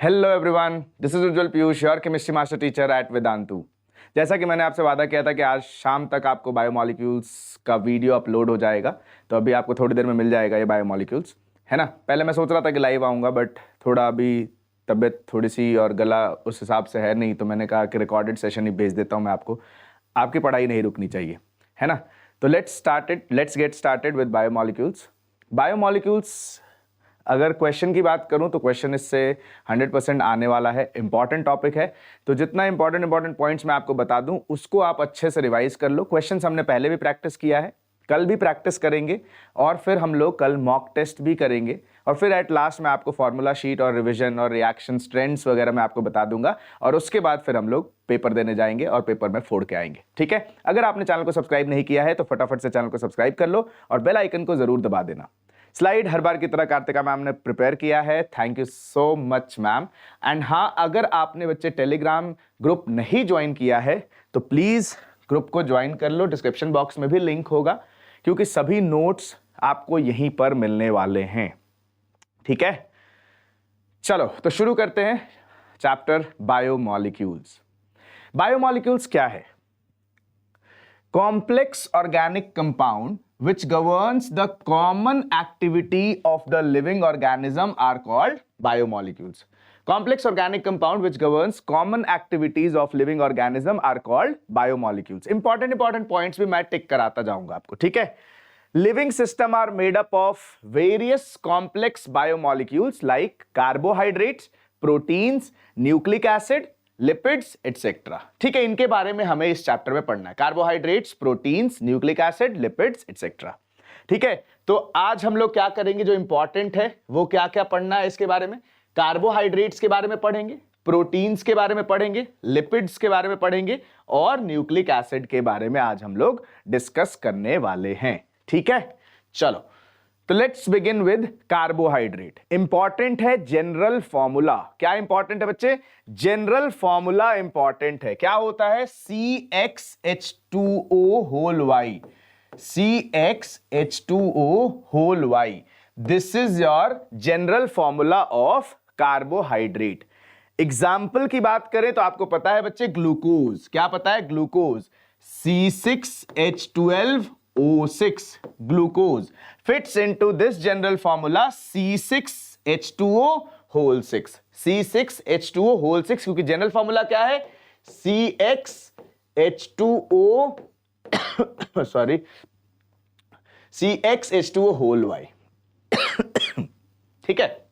Hello everyone, this is Ujjwal Piyush, your chemistry master teacher at Vedantu. जैसा कि मैंने आपसे वादा किया था कि आज शाम तक आपको बायोमॉलिक्यूल्स का वीडियो अपलोड हो जाएगा, तो अभी आपको थोड़ी देर में मिल जाएगा ये बायोमॉलिक्यूल्स, है ना। पहले मैं सोच रहा था कि लाइव आऊँगा, बट थोड़ा अभी तबीयत थोड़ी सी और गला उस हिसाब से है नहीं, तो मैंने कहा कि रिकॉर्डेड सेशन ही भेज देता हूँ मैं आपको। आपकी पढ़ाई नहीं रुकनी चाहिए, है ना। तो let's get started with biomolecules. Biomolecules अगर क्वेश्चन की बात करूं तो क्वेश्चन इससे 100% आने वाला है। इंपॉर्टेंट टॉपिक है, तो जितना इंपॉर्टेंट पॉइंट्स मैं आपको बता दूं उसको आप अच्छे से रिवाइज कर लो। क्वेश्चंस हमने पहले भी प्रैक्टिस किया है, कल भी प्रैक्टिस करेंगे, और फिर हम लोग कल मॉक टेस्ट भी करेंगे, और फिर एट लास्ट में आपको फॉर्मूला शीट और रिविजन और रिएक्शंस ट्रेंड्स वगैरह मैं आपको बता दूंगा, और उसके बाद फिर हम लोग पेपर देने जाएंगे और पेपर में फोड़ के आएंगे। ठीक है, अगर आपने चैनल को सब्सक्राइब नहीं किया है तो फटाफट से चैनल को सब्सक्राइब कर लो और बेल आइकन को जरूर दबा देना। स्लाइड हर बार की तरह कार्तिका मैम ने प्रिपेयर किया है, thank you so much ma'am. And हाँ, अगर आपने बच्चे टेलीग्राम ग्रुप नहीं ज्वाइन किया है तो प्लीज ग्रुप को ज्वाइन कर लो, डिस्क्रिप्शन बॉक्स में भी लिंक होगा, क्योंकि सभी नोट्स आपको यहीं पर मिलने वाले हैं। ठीक है, चलो तो शुरू करते हैं चैप्टर बायोमॉलिक्यूल्स। बायोमॉलिक्यूल्स क्या है? Complex organic compound which governs the common activity of the living organism are called biomolecules. Complex organic compound which governs common activities of living organism are called biomolecules. Important points भी मैं टिक कराता जाऊंगा आपको, ठीक है। Living system are made up of various complex biomolecules like carbohydrates, proteins, nucleic acid, lipids etcetera. ठीक है, इनके बारे में हमें इस चैप्टर में पढ़ना है। Carbohydrates, proteins, nucleic acid, lipids etcetera. ठीक है, तो आज हम लोग क्या करेंगे, जो इंपॉर्टेंट है वो क्या क्या पढ़ना है इसके बारे में। कार्बोहाइड्रेट्स के बारे में पढ़ेंगे, प्रोटीन्स के बारे में पढ़ेंगे, लिपिड्स के बारे में पढ़ेंगे, और न्यूक्लिक एसिड के बारे में आज हम लोग डिस्कस करने वाले हैं। ठीक है, चलो तो let's begin with carbohydrate. Important है जनरल फॉर्मूला। क्या इंपॉर्टेंट है बच्चे? जनरल फॉर्मूला इंपॉर्टेंट है। क्या होता है? CxH2O whole Y. CxH2O whole Y, this is your general formula of carbohydrate. Example की बात करें तो आपको पता है बच्चे, ग्लूकोज। क्या पता है? Glucose C6H12O6 glucose fits into this general formula C6H2O whole 6। C6H2O whole 6, क्योंकि जनरल फॉर्मूला क्या है? CxH2O sorry CxH2O whole y। ठीक है,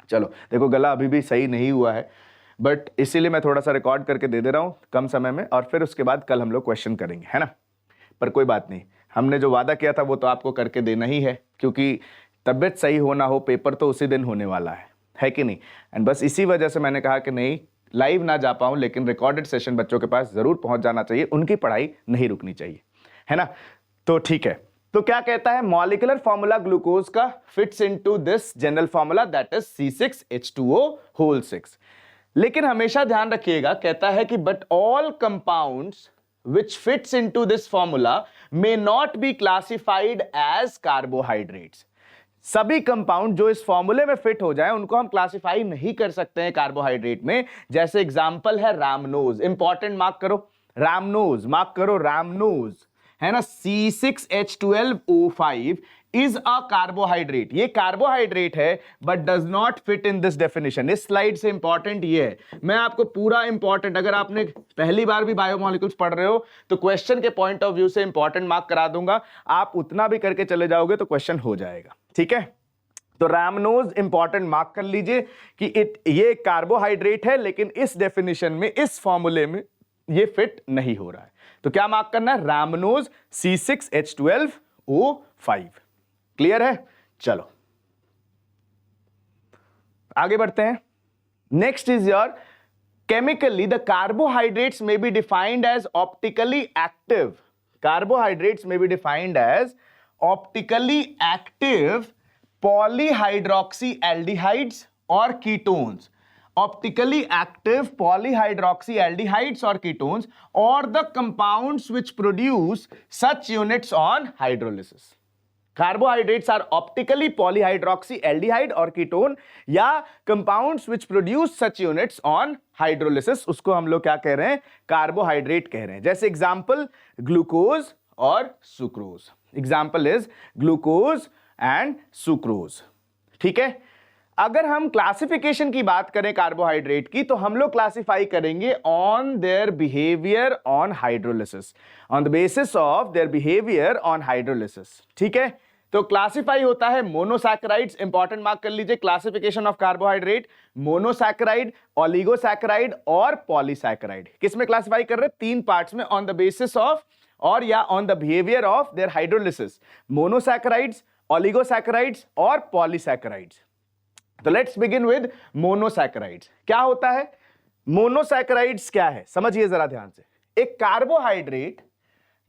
चलो देखो गला अभी भी सही नहीं हुआ है, बट इसीलिए मैं थोड़ा सा रिकॉर्ड करके दे रहा हूं कम समय में, और फिर उसके बाद कल हम लोग क्वेश्चन करेंगे, है ना। पर कोई बात नहीं, हमने जो वादा किया था वो तो आपको करके देना ही है, क्योंकि तबीयत सही हो ना हो, पेपर तो उसी दिन होने वाला है कि नहीं। एंड बस इसी वजह से मैंने कहा कि नहीं, लाइव ना जा पाऊं लेकिन रिकॉर्डेड सेशन बच्चों के पास जरूर पहुंच जाना चाहिए, उनकी पढ़ाई नहीं रुकनी चाहिए, है ना। तो ठीक है, तो क्या कहता है मॉलिक्यूलर फॉर्मूला ग्लूकोज का? Fits into this general formula that is C6H2O whole 6। लेकिन हमेशा ध्यान रखिएगा, कहता है कि but all compounds which fits into this formula may not be classified as carbohydrates। सभी कंपाउंड जो इस फॉर्मूले में फिट हो जाए उनको हम क्लासिफाई नहीं कर सकते हैं कार्बोहाइड्रेट में। जैसे एग्जांपल है रामनोज। इंपॉर्टेंट, मार्क करो रामनोज, मार्क करो रामनोज, है ना। C6H12O5 is a carbohydrate. ये कार्बोहाइड्रेट है but does not fit in this definition. इस स्लाइड से इंपॉर्टेंट ये है, मैं आपको पूरा इंपॉर्टेंट, अगर आपने पहली बार भी बायोमॉलिक्यूल्स पढ़ रहे हो तो क्वेश्चन के पॉइंट ऑफ व्यू से इंपॉर्टेंट मार्क करा दूंगा। आप उतना भी करके चले जाओगे तो क्वेश्चन हो जाएगा, ठीक है। तो रामनोज इंपॉर्टेंट मार्क कर लीजिए कि ये कार्बोहाइड्रेट है, लेकिन इस डेफिनेशन में, इस फॉर्मूले में ये फिट नहीं हो रहा है। तो क्या मार्क करना है? रामनोज C6H12O5। क्लियर है? चलो आगे बढ़ते हैं। Next is your chemically the carbohydrates में be defined as optically active. Carbohydrates में be defined as optically active polyhydroxy aldehydes और ketones. Optically active polyhydroxy aldehydes और कीटोन्स, और the compounds which produce such units on hydrolysis. Carbohydrates are optically polyhydroxy aldehyde और ketone या compounds which produce such units on hydrolysis, उसको हम लोग क्या कह रहे हैं, कार्बोहाइड्रेट कह रहे हैं। जैसे एग्जांपल ग्लूकोज और sucrose, example is glucose and sucrose. ठीक है, अगर हम क्लासिफिकेशन की बात करें कार्बोहाइड्रेट की, तो हम लोग क्लासिफाई करेंगे on their behaviour on hydrolysis, on the basis of their behaviour on hydrolysis. ठीक है, तो क्लासिफाई होता है मोनोसैकेराइड्स, इंपॉर्टेंट मार्क कर लीजिए, classification of carbohydrate, monosaccharide, oligosaccharide और पॉलीसैकेराइड। किस में क्लासिफाई कर रहे हैं, तीन पार्ट्स में, ऑन द बेसिस ऑफ और या on the behaviour of their hydrolysis, monosaccharides, oligosaccharides और पॉलीसैकेराइड्स। तो लेट्स बिगिन विद मोनोसैकेराइड्स। क्या होता है मोनोसैकेराइड्स, क्या है समझिए जरा ध्यान से। एक carbohydrate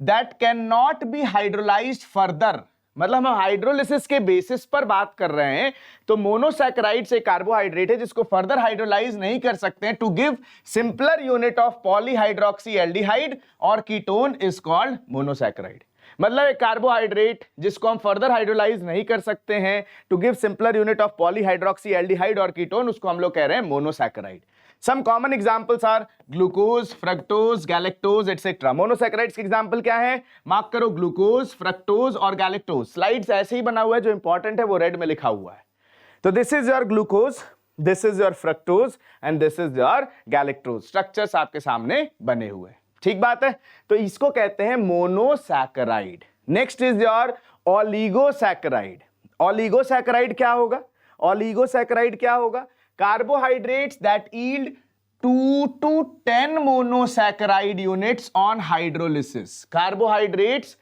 that can not be hydrolysed further, मतलब हम हाइड्रोलिसिस के बेसिस पर बात कर रहे हैं, तो मोनोसैकेराइड्स एक कार्बोहाइड्रेट है जिसको फर्दर हाइड्रोलाइज नहीं कर सकते हैं to give simpler unit of polyhydroxy aldehyde और कीटोन इज कॉल्ड मोनोसैकेराइड। मतलब एक कार्बोहाइड्रेट जिसको हम फर्दर हाइड्रोलाइज नहीं कर सकते हैं to give simpler unit of polyhydroxy aldehyde और कीटोन, उसको हम लोग कह रहे हैं monosaccharide. Some common examples are glucose, fructose, galactose etcetera. Monosaccharides के एग्जांपल क्या है, मार्क करो, ग्लूकोज, फ्रक्टोज और गैलेक्टोज। स्लाइड्स ऐसे ही बना हुआ है, जो इंपॉर्टेंट है वो रेड में लिखा हुआ है। तो this is your glucose, this is your fructose and this is your galactose. Structures आपके सामने बने हुए हैं, ठीक बात है। तो इसको कहते हैं monosaccharide. Next is your oligosaccharide. Oligosaccharide क्या होगा, ओलिगोसैकेराइड क्या होगा, carbohydrates that yield 2 to 10 monosaccharide units on hydrolysis. Carbohydrates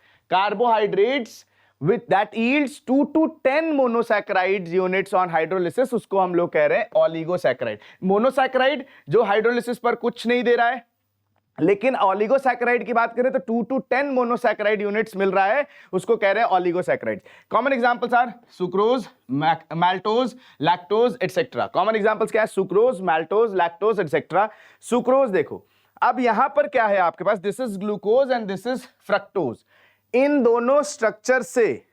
with that yields 2 to 10 monosaccharide units on hydrolysis, उसको हम लोग कह रहे हैं ओलिगोसैकेराइड। मोनोसैकेराइड जो हाइड्रोलिसिस पर कुछ नहीं दे रहा है, लेकिन ओलिगोसैकेराइड की बात करें तो 2 to 10 मोनोसैकेराइड यूनिट्स मिल रहा है, उसको कह रहे हैं oligosaccharide. Common examples are sucrose, maltose, lactose etcetera. Common examples क्या है, sucrose, maltose, lactose etcetera. Sucrose देखो, अब यहां पर क्या है आपके पास, this is glucose and this is fructose. इन दोनों स्ट्रक्चर से,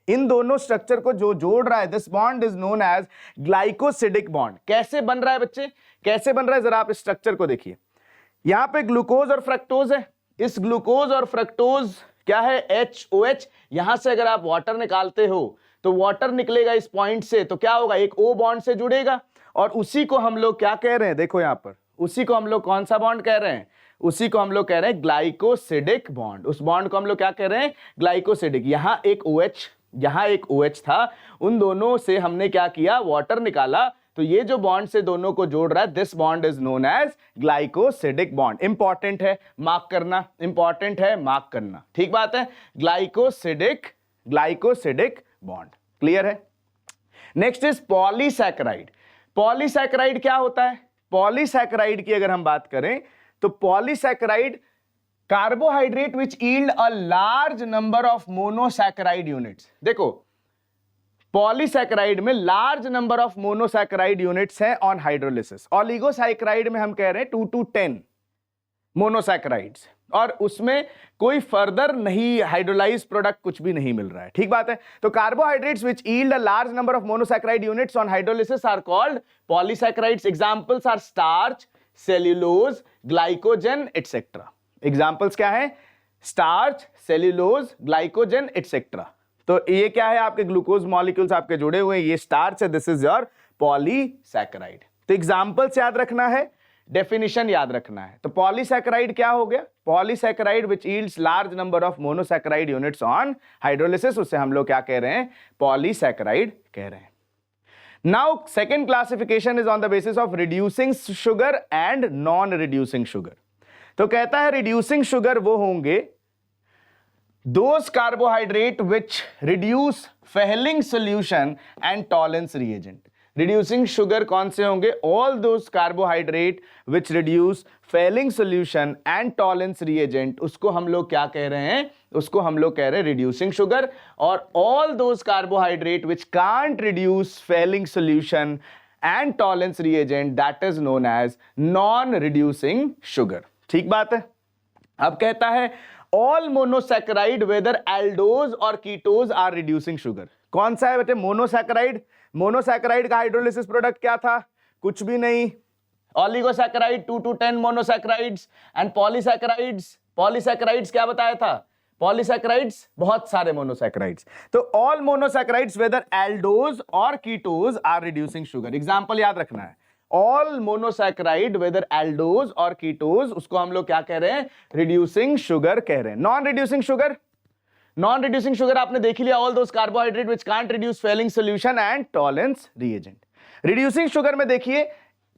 इन दोनों स्ट्रक्चर को जो जोड़ रहा है, this bond is known as glycosidic bond. कैसे बन रहा है बच्चे, कैसे बन रहा है, जरा आप इस स्ट्रक्चर को देखिए। यहां पे ग्लूकोज और फ्रक्टोज है, इस ग्लूकोज और फ्रक्टोज क्या है, HOH। यहां से अगर आप वाटर निकालते हो तो वाटर निकलेगा इस पॉइंट से, तो क्या होगा, एक O बॉन्ड से जुड़ेगा और उसी को हम लोग क्या कह रहे हैं, देखो यहां पर, उसी को हम लोग कौन सा बॉन्ड कह रहे हैं, उसी को हम लोग कह रहे हैं ग्लाइकोसिडिक बॉन्ड। उस बॉन्ड को हम लोग क्या कह रहे हैं, ग्लाइकोसिडिक। यहां एक OH, यहां एक OH था, उन दोनों से हमने क्या किया, वाटर निकाला, तो ये जो बॉन्ड से दोनों को जोड़ रहा है, this bond is known as glycosidic bond. Important है मार्क करना, इंपॉर्टेंट है मार्क करना, ठीक बात है, ग्लाइकोसिडिक बॉन्ड। क्लियर है। Next is polysaccharide. पॉलीसैकेराइड क्या होता है, पॉलीसैकेराइड की अगर हम बात करें तो polysaccharide carbohydrate which yield a large number of monosaccharide units. देखो पॉलीसैकेराइड में large number of monosaccharide units हैं ऑन हाइड्रोलिसिस। ओलिगोसैकेराइड में हम कह रहे हैं 2 to 10 मोनोसैकेराइड्स, और उसमें कोई फर्दर नहीं हाइड्रोलाइज प्रोडक्ट कुछ भी नहीं मिल रहा है, ठीक बात है। तो carbohydrates which yield a large number of monosaccharide units on hydrolysis are called polysaccharides. Examples are starch, cellulose, glycogen etcetera. Examples क्या है, स्टार्च, सेल्यूलोज, ग्लाइकोजन एटसेट्रा। तो ये क्या है, आपके ग्लूकोज मॉलिक्यूल्स आपके जुड़े हुए हैं, ये स्टार्च है, दिस इज योर पॉलीसैकेराइड। तो एग्जांपल्स याद रखना है, डेफिनेशन याद रखना है। तो पॉलीसैकेराइड क्या हो गया, polysaccharide which yields large number of monosaccharide units on hydrolysis, उससे हम लोग क्या कह रहे हैं, पॉलीसैकेराइड कह रहे हैं। Now second classification is on the basis of reducing sugar and non reducing sugar. तो कहता है रिड्यूसिंग शुगर वो होंगे those carbohydrate which reduce Fehling solution and Tollens reagent. Reducing sugar कौन से होंगे, all those carbohydrate which reduce Fehling solution and Tollens reagent, उसको हम लोग क्या कह रहे हैं, उसको हम लोग कह रहे हैं reducing sugar। और all those carbohydrate which can't reduce Fehling solution and Tollens reagent, that is known as non reducing sugar। ठीक बात है। अब कहता है ऑल मोनोसैकेराइड वेदर एल्डोज और कीटोज आर रिड्यूसिंग शुगर। कौन सा है बेटे? मोनोसैकेराइड। मोनोसैकेराइड का हाइड्रोलिसिस प्रोडक्ट क्या था? कुछ भी नहीं। ऑलिगोसैकेराइड 2 to 10 monosaccharides and polysaccharides. Polysaccharides क्या बताया था? पॉलीसैकेराइड्स बहुत सारे मोनोसैकेराइड्स। तो ऑल मोनोसैकेराइड्स वेदर एल्डोज और ketose are reducing sugar. Example याद रखना है, ऑल मोनोसैकेराइड वेदर एल्डोज और कीटोज, उसको हम लोग क्या कह रहे हैं? रिड्यूसिंग शुगर कह रहे हैं। Non reducing sugar, non reducing sugar आपने देख लिया, all those carbohydrate which can't reduce Fehling solution and Tollens reagent. Reducing sugar में देखिए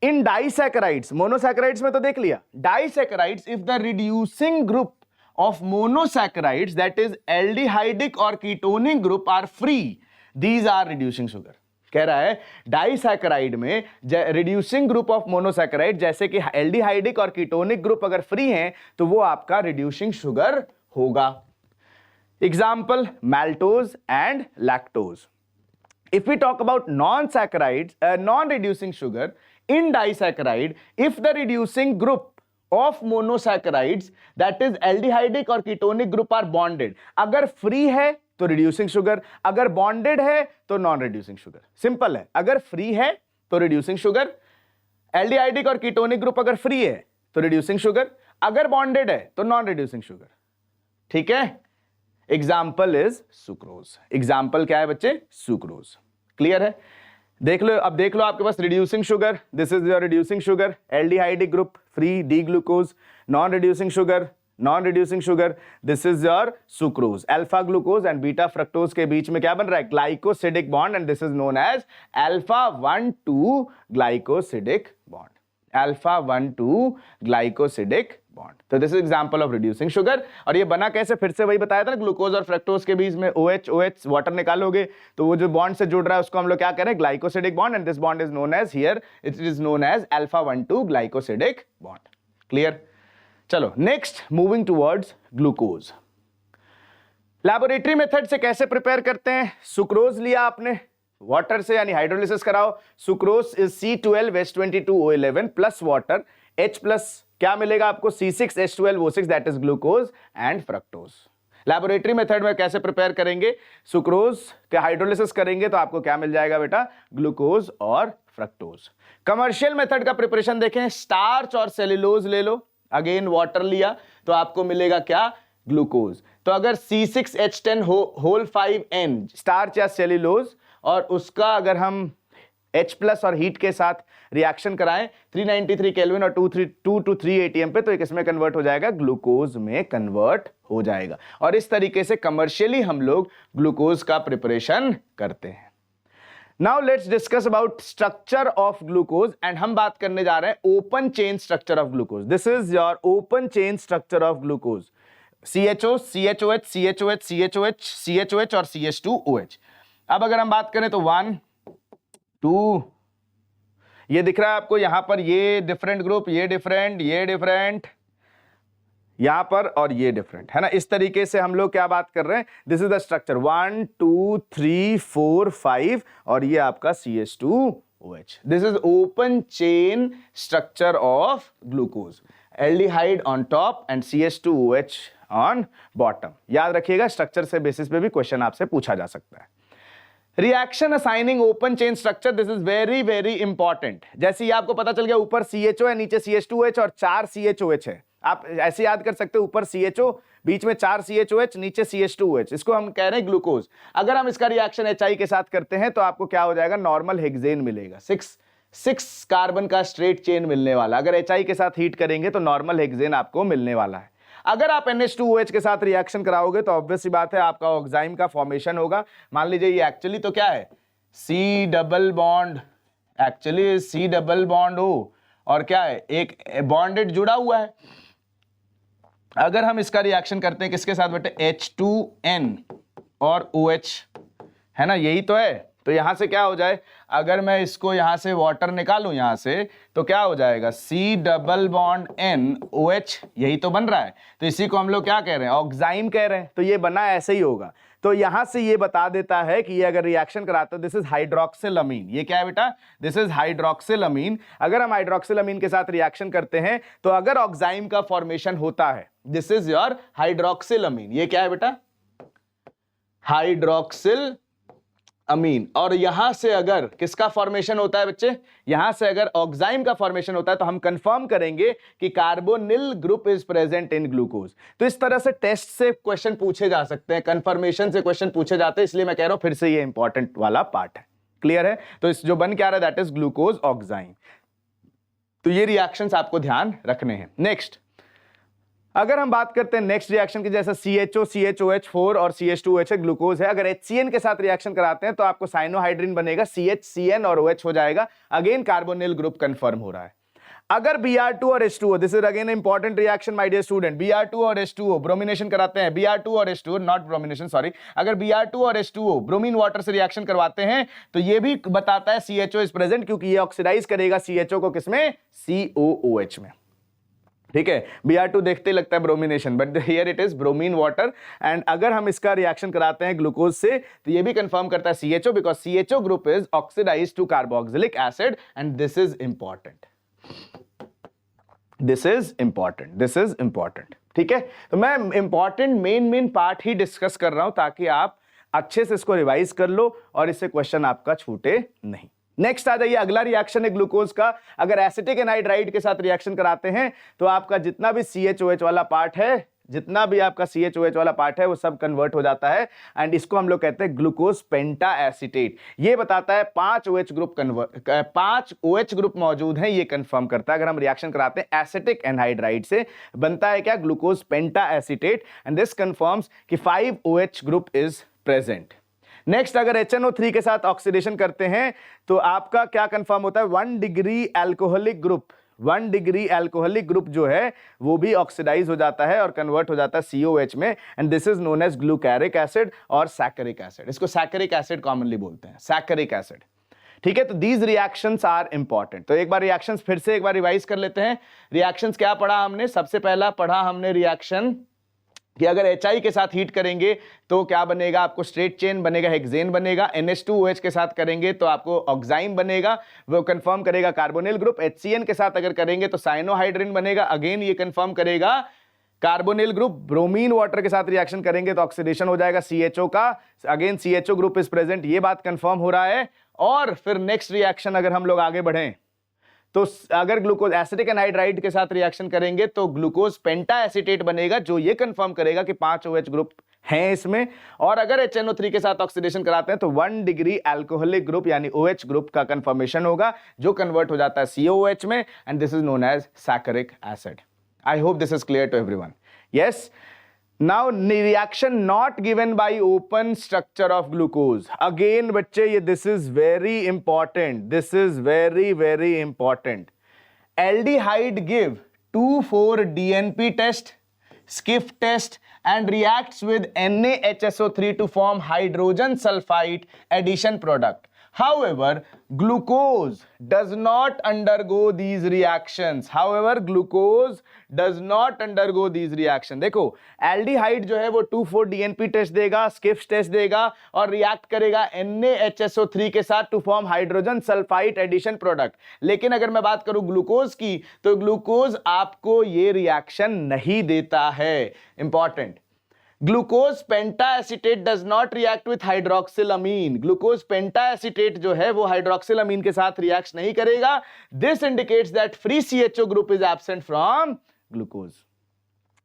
इन डाइसैकेराइड्स, मोनोसैकेराइड्स में तो देख लिया, disaccharides if the reducing group of monosaccharides that is aldehydic or ketonic group are free, these are reducing sugar। कह रहा है disaccharide में रिड्यूसिंग ग्रुप ऑफ मोनोसैकेराइड जैसे कि एल्डिहाइडिक और कीटोनिक ग्रुप अगर फ्री हैं तो वो आपका रिड्यूसिंग शुगर होगा। Example maltose and lactose. If we talk about non-saccharides, non-reducing sugar in disaccharide, if the reducing group of monosaccharides that is aldehydic और ketonic group are bonded, अगर free है तो reducing sugar, अगर bonded है तो non-reducing sugar। Simple है, अगर free है तो reducing sugar, aldehydic और ketonic group अगर free है तो reducing sugar, अगर bonded है तो non-reducing sugar। ठीक है? Example is sucrose. एग्जाम्पल क्या है बच्चे? सुक्रोज। क्लियर है? देख लो, अब देख लो आपके पास reducing sugar, this is your reducing sugar, aldehydic group free D glucose, non reducing sugar, this is your sucrose. Alpha glucose and beta fructose के बीच में क्या बन रहा है? Glycosidic bond and this is known as alpha 1,2 glycosidic bond. Alpha 1,2 glycosidic bond. तो this is example of reducing sugar. और ये बना कैसे? फिर से वही बताया था ना, ग्लूकोज और फ्रक्टोज के बीच में OH वाटर निकालोगे तो वो जो बॉन्ड से जुड़ रहा है उसको हम लोग क्या कह रहे हैं? Glycosidic bond and this bond is known as here it is known as alpha 1,2 glycosidic bond. Clear? चलो next, moving towards glucose. Laboratory method से कैसे प्रिपेयर करते हैं? सुक्रोज लिया आपने, वाटर से यानी हाइड्रोलिसिस कराओ, sucrose is C12H22O11 plus water, H plus क्या मिलेगा आपको? C6H12O6 that is glucose and fructose. Laboratory method में कैसे प्रिपेयर करेंगे? सुक्रोज के हाइड्रोलिसिस करेंगे तो आपको क्या मिल जाएगा बेटा? ग्लूकोज और फ्रक्टोज। कमर्शियल मेथड का प्रिपरेशन देखें, स्टार्च और सेल्यूलोज ले लो, अगेन वाटर लिया तो आपको मिलेगा क्या? ग्लूकोज। तो अगर C6H10 होल 5N स्टार्च या सेल्यूलोज और उसका अगर हम H प्लस और हीट के साथ रिएक्शन कराएं 393 केल्विन और 2 to 3 ATM पे, तो एक इसमें कन्वर्ट हो जाएगा, ग्लूकोज में कन्वर्ट हो जाएगा। और इस तरीके से कमर्शियली हम लोग ग्लूकोज का प्रिपरेशन करते हैं। Now let's discuss about structure of glucose and हम बात करने जा रहे हैं open chain structure of glucose. This is your open chain structure of glucose. CHO, CHOH, CHOH, CHOH, CHOH और CH2OH। अब अगर हम बात करें तो 1 2, ये दिख रहा है आपको यहां पर, ये डिफरेंट ग्रुप, ये डिफरेंट, ये डिफरेंट, यहां पर और ये डिफरेंट है ना। इस तरीके से हम लोग क्या बात कर रहे हैं? दिस इज द स्ट्रक्चर 1 2 3 4 5 और ये आपका CH2OH। This is open chain structure of glucose, aldehyde on top and CH2OH on bottom. याद रखिएगा, स्ट्रक्चर से बेसिस पे भी क्वेश्चन आपसे पूछा जा सकता है। Reaction assigning open chain structure, this is very very important. जैसे ही आपको पता चल गया ऊपर CHO है, नीचे CH2OH और 4 CHOH है, आप ऐसे याद कर सकते हो, ऊपर CHO, बीच में 4 CHOH, नीचे CH2OH, इसको हम कह रहे हैं ग्लूकोज। अगर हम इसका रिएक्शन HI के साथ करते हैं तो आपको क्या हो जाएगा? नॉर्मल हेक्सेन मिलेगा, 6 कार्बन का स्ट्रेट चेन मिलने वाला। अगर HI के साथ हीट करेंगे तो नॉर्मल हेक्सेन आपको मिलने वाला है। अगर आप NH2OH के साथ रिएक्शन कराओगे तो ऑब्वियस सी बात है आपका ऑक्साइम का फॉर्मेशन होगा। मान लीजिए ये एक्चुअली तो क्या है? C double bond, actually C double bond हो और क्या है? एक बॉन्डेड जुड़ा हुआ है। अगर हम इसका रिएक्शन करते हैं किसके साथ बेटे? H2N और OH, है ना, यही तो है। तो यहां से क्या हो जाए? अगर मैं इसको यहां से वाटर निकालूं यहां से तो क्या हो जाएगा? C double bond N OH, यही तो बन रहा है। तो इसी को हम लोग क्या कह रहे हैं? ऑक्साइम कह रहे हैं। तो ये बना ऐसे ही होगा। तो यहां से ये बता देता है कि ये अगर रिएक्शन कराता है, दिस इज हाइड्रोक्सिल अमीन। ये क्या है बेटा? दिस इज हाइड्रोक्सिल अमीन। अगर हम हाइड्रोक्सिल अमीन के साथ रिएक्शन करते हैं तो अगर ऑक्साइम का फॉर्मेशन होता है, दिस इज योर हाइड्रोक्सिल अमीन। ये क्या है बेटा? हाइड्रोक्सिल अमीन। और यहां से अगर किसका फॉर्मेशन होता है बच्चे? यहां से अगर ऑक्साइम का फॉर्मेशन होता है तो हम कंफर्म करेंगे कि carbonyl group is present in glucose. तो इस तरह से टेस्ट से क्वेश्चन पूछे जा सकते हैं, कंफर्मेशन से क्वेश्चन पूछे जाते हैं, इसलिए मैं कह रहा हूं फिर से ये इंपॉर्टेंट वाला पार्ट है। क्लियर है? तो इस जो बन क्या रहा है, दैट इज ग्लूकोज ऑक्साइम। तो ये रिएक्शंस आपको ध्यान रखने हैं। नेक्स्ट अगर हम बात करते हैं नेक्स्ट रिएक्शन की, जैसा CHO, CHOH4 और CH2OH ग्लूकोज है, अगर HCN के साथ रिएक्शन कराते हैं तो आपको साइनोहाइड्रिन बनेगा, CH, CN और OH हो जाएगा। अगेन कार्बोनिल ग्रुप कंफर्म हो रहा है। अगर Br2 और H2O, this is again important reaction my dear student, Br2 और H2O ब्रोमिनेशन कराते हैं, Br2 और H2O नॉट ब्रोमिनेशन सॉरी, अगर Br2 और H2O ब्रोमीन वाटर से रिएक्शन करवाते हैं तो ये भी बताता है CHO इज प्रेजेंट, क्योंकि ये ऑक्सीडाइज करेगा CHO को किसमें? COOH में। ठीक है, Br2 देखते ही लगता है bromination, but here it is bromine water. And अगर हम इसका रिएक्शन कराते हैं ग्लूकोज से तो ये भी कंफर्म करता है CHO, because CHO group is oxidised to carboxylic acid and this is important, this is important, this is important. ठीक है, तो मैं इंपॉर्टेंट मेन पार्ट ही डिस्कस कर रहा हूं ताकि आप अच्छे से इसको रिवाइज कर लो और इससे क्वेश्चन आपका छूटे नहीं। नेक्स्ट आ जाइए, अगला रिएक्शन है ग्लूकोज का। अगर एसिटिक एनहाइड्राइड के साथ रिएक्शन कराते हैं तो आपका जितना भी CHOH वाला पार्ट है, जितना भी आपका CHOH वाला पार्ट है वो सब कन्वर्ट हो जाता है एंड इसको हम लोग कहते हैं ग्लूकोज पेंटा एसीटेट। ये बताता है 5 OH ग्रुप मौजूद हैं, ये कंफर्म करता है। अगर हम रिएक्शन कराते हैं एसिटिक एनहाइड्राइड से बनता है क्या? Glucose penta acetate and this confirms कि 5 OH group is present. Next अगर HNO3 के साथ ऑक्सीडेशन करते हैं तो आपका क्या कंफर्म होता है? 1 degree alcoholic group, 1 degree alcoholic group जो है वो भी ऑक्सीडाइज हो जाता है और कन्वर्ट हो जाता है COH में and this is known as glucaric acid और सैकरिक एसिड। इसको सैकरिक एसिड कॉमनली बोलते हैं, सैकरिक एसिड। ठीक है, तो दीज रिएक्शंस आर इंपॉर्टेंट। तो एक बार रिएक्शंस फिर से एक बार रिवाइज कर लेते हैं। रिएक्शंस क्या पढ़ा हमने? सबसे पहला पढ़ा हमने रिएक्शन कि अगर HI के साथ हीट करेंगे तो क्या बनेगा? आपको स्ट्रेट चेन बनेगा, हेक्सेन बनेगा। NH2OH के साथ करेंगे तो आपको ऑक्साइम बनेगा, वो कंफर्म करेगा कार्बोनिल ग्रुप। HCN के साथ अगर करेंगे तो साइनोहाइड्रिन बनेगा, अगेन ये कंफर्म करेगा कार्बोनिल ग्रुप। ब्रोमीन वाटर के साथ रिएक्शन करेंगे तो ऑक्सीडेशन हो जाएगा CHO का, again CHO group is present, ये बात कंफर्म हो रहा है। और फिर नेक्स्ट रिएक्शन अगर हम लोग आगे बढ़ें तो अगर ग्लूकोज एसिटिक एनहाइड्राइड के साथ रिएक्शन करेंगे तो ग्लूकोज पेंटा एसीटेट बनेगा, जो ये कंफर्म करेगा कि 5 OH ग्रुप हैं इसमें। और अगर HNO3 के साथ ऑक्सीडेशन कराते हैं तो 1 डिग्री अल्कोहलिक ग्रुप यानी OH ग्रुप का कंफर्मेशन होगा, जो कन्वर्ट हो जाता है COOH में and this is known as saccharic acid. I hope this is clear to everyone. Yes, now reaction not given by open structure of glucose, again बच्चे ये this is very important, this is very important. Aldehyde give 2,4-DNP test, Skiff test and reacts with NaHSO3 to form hydrogen sulfide addition product. However, glucose does not undergo these reactions. However, glucose does not undergo these reactions. देखो, aldehyde जो है वो 2,4-DNP test देगा, स्किफ्स test देगा और react करेगा NaHSO3 के साथ to form hydrogen sulphide addition product. लेकिन अगर मैं बात करूं ग्लूकोज की तो ग्लूकोज आपको ये रिएक्शन नहीं देता है। Important, glucose pentaacetate does not react with hydroxylamine. Glucose pentaacetate जो है वो हाइड्रोक्सिल अमीन के साथ रिएक्ट नहीं करेगा। This indicates that free CHO group is absent from glucose.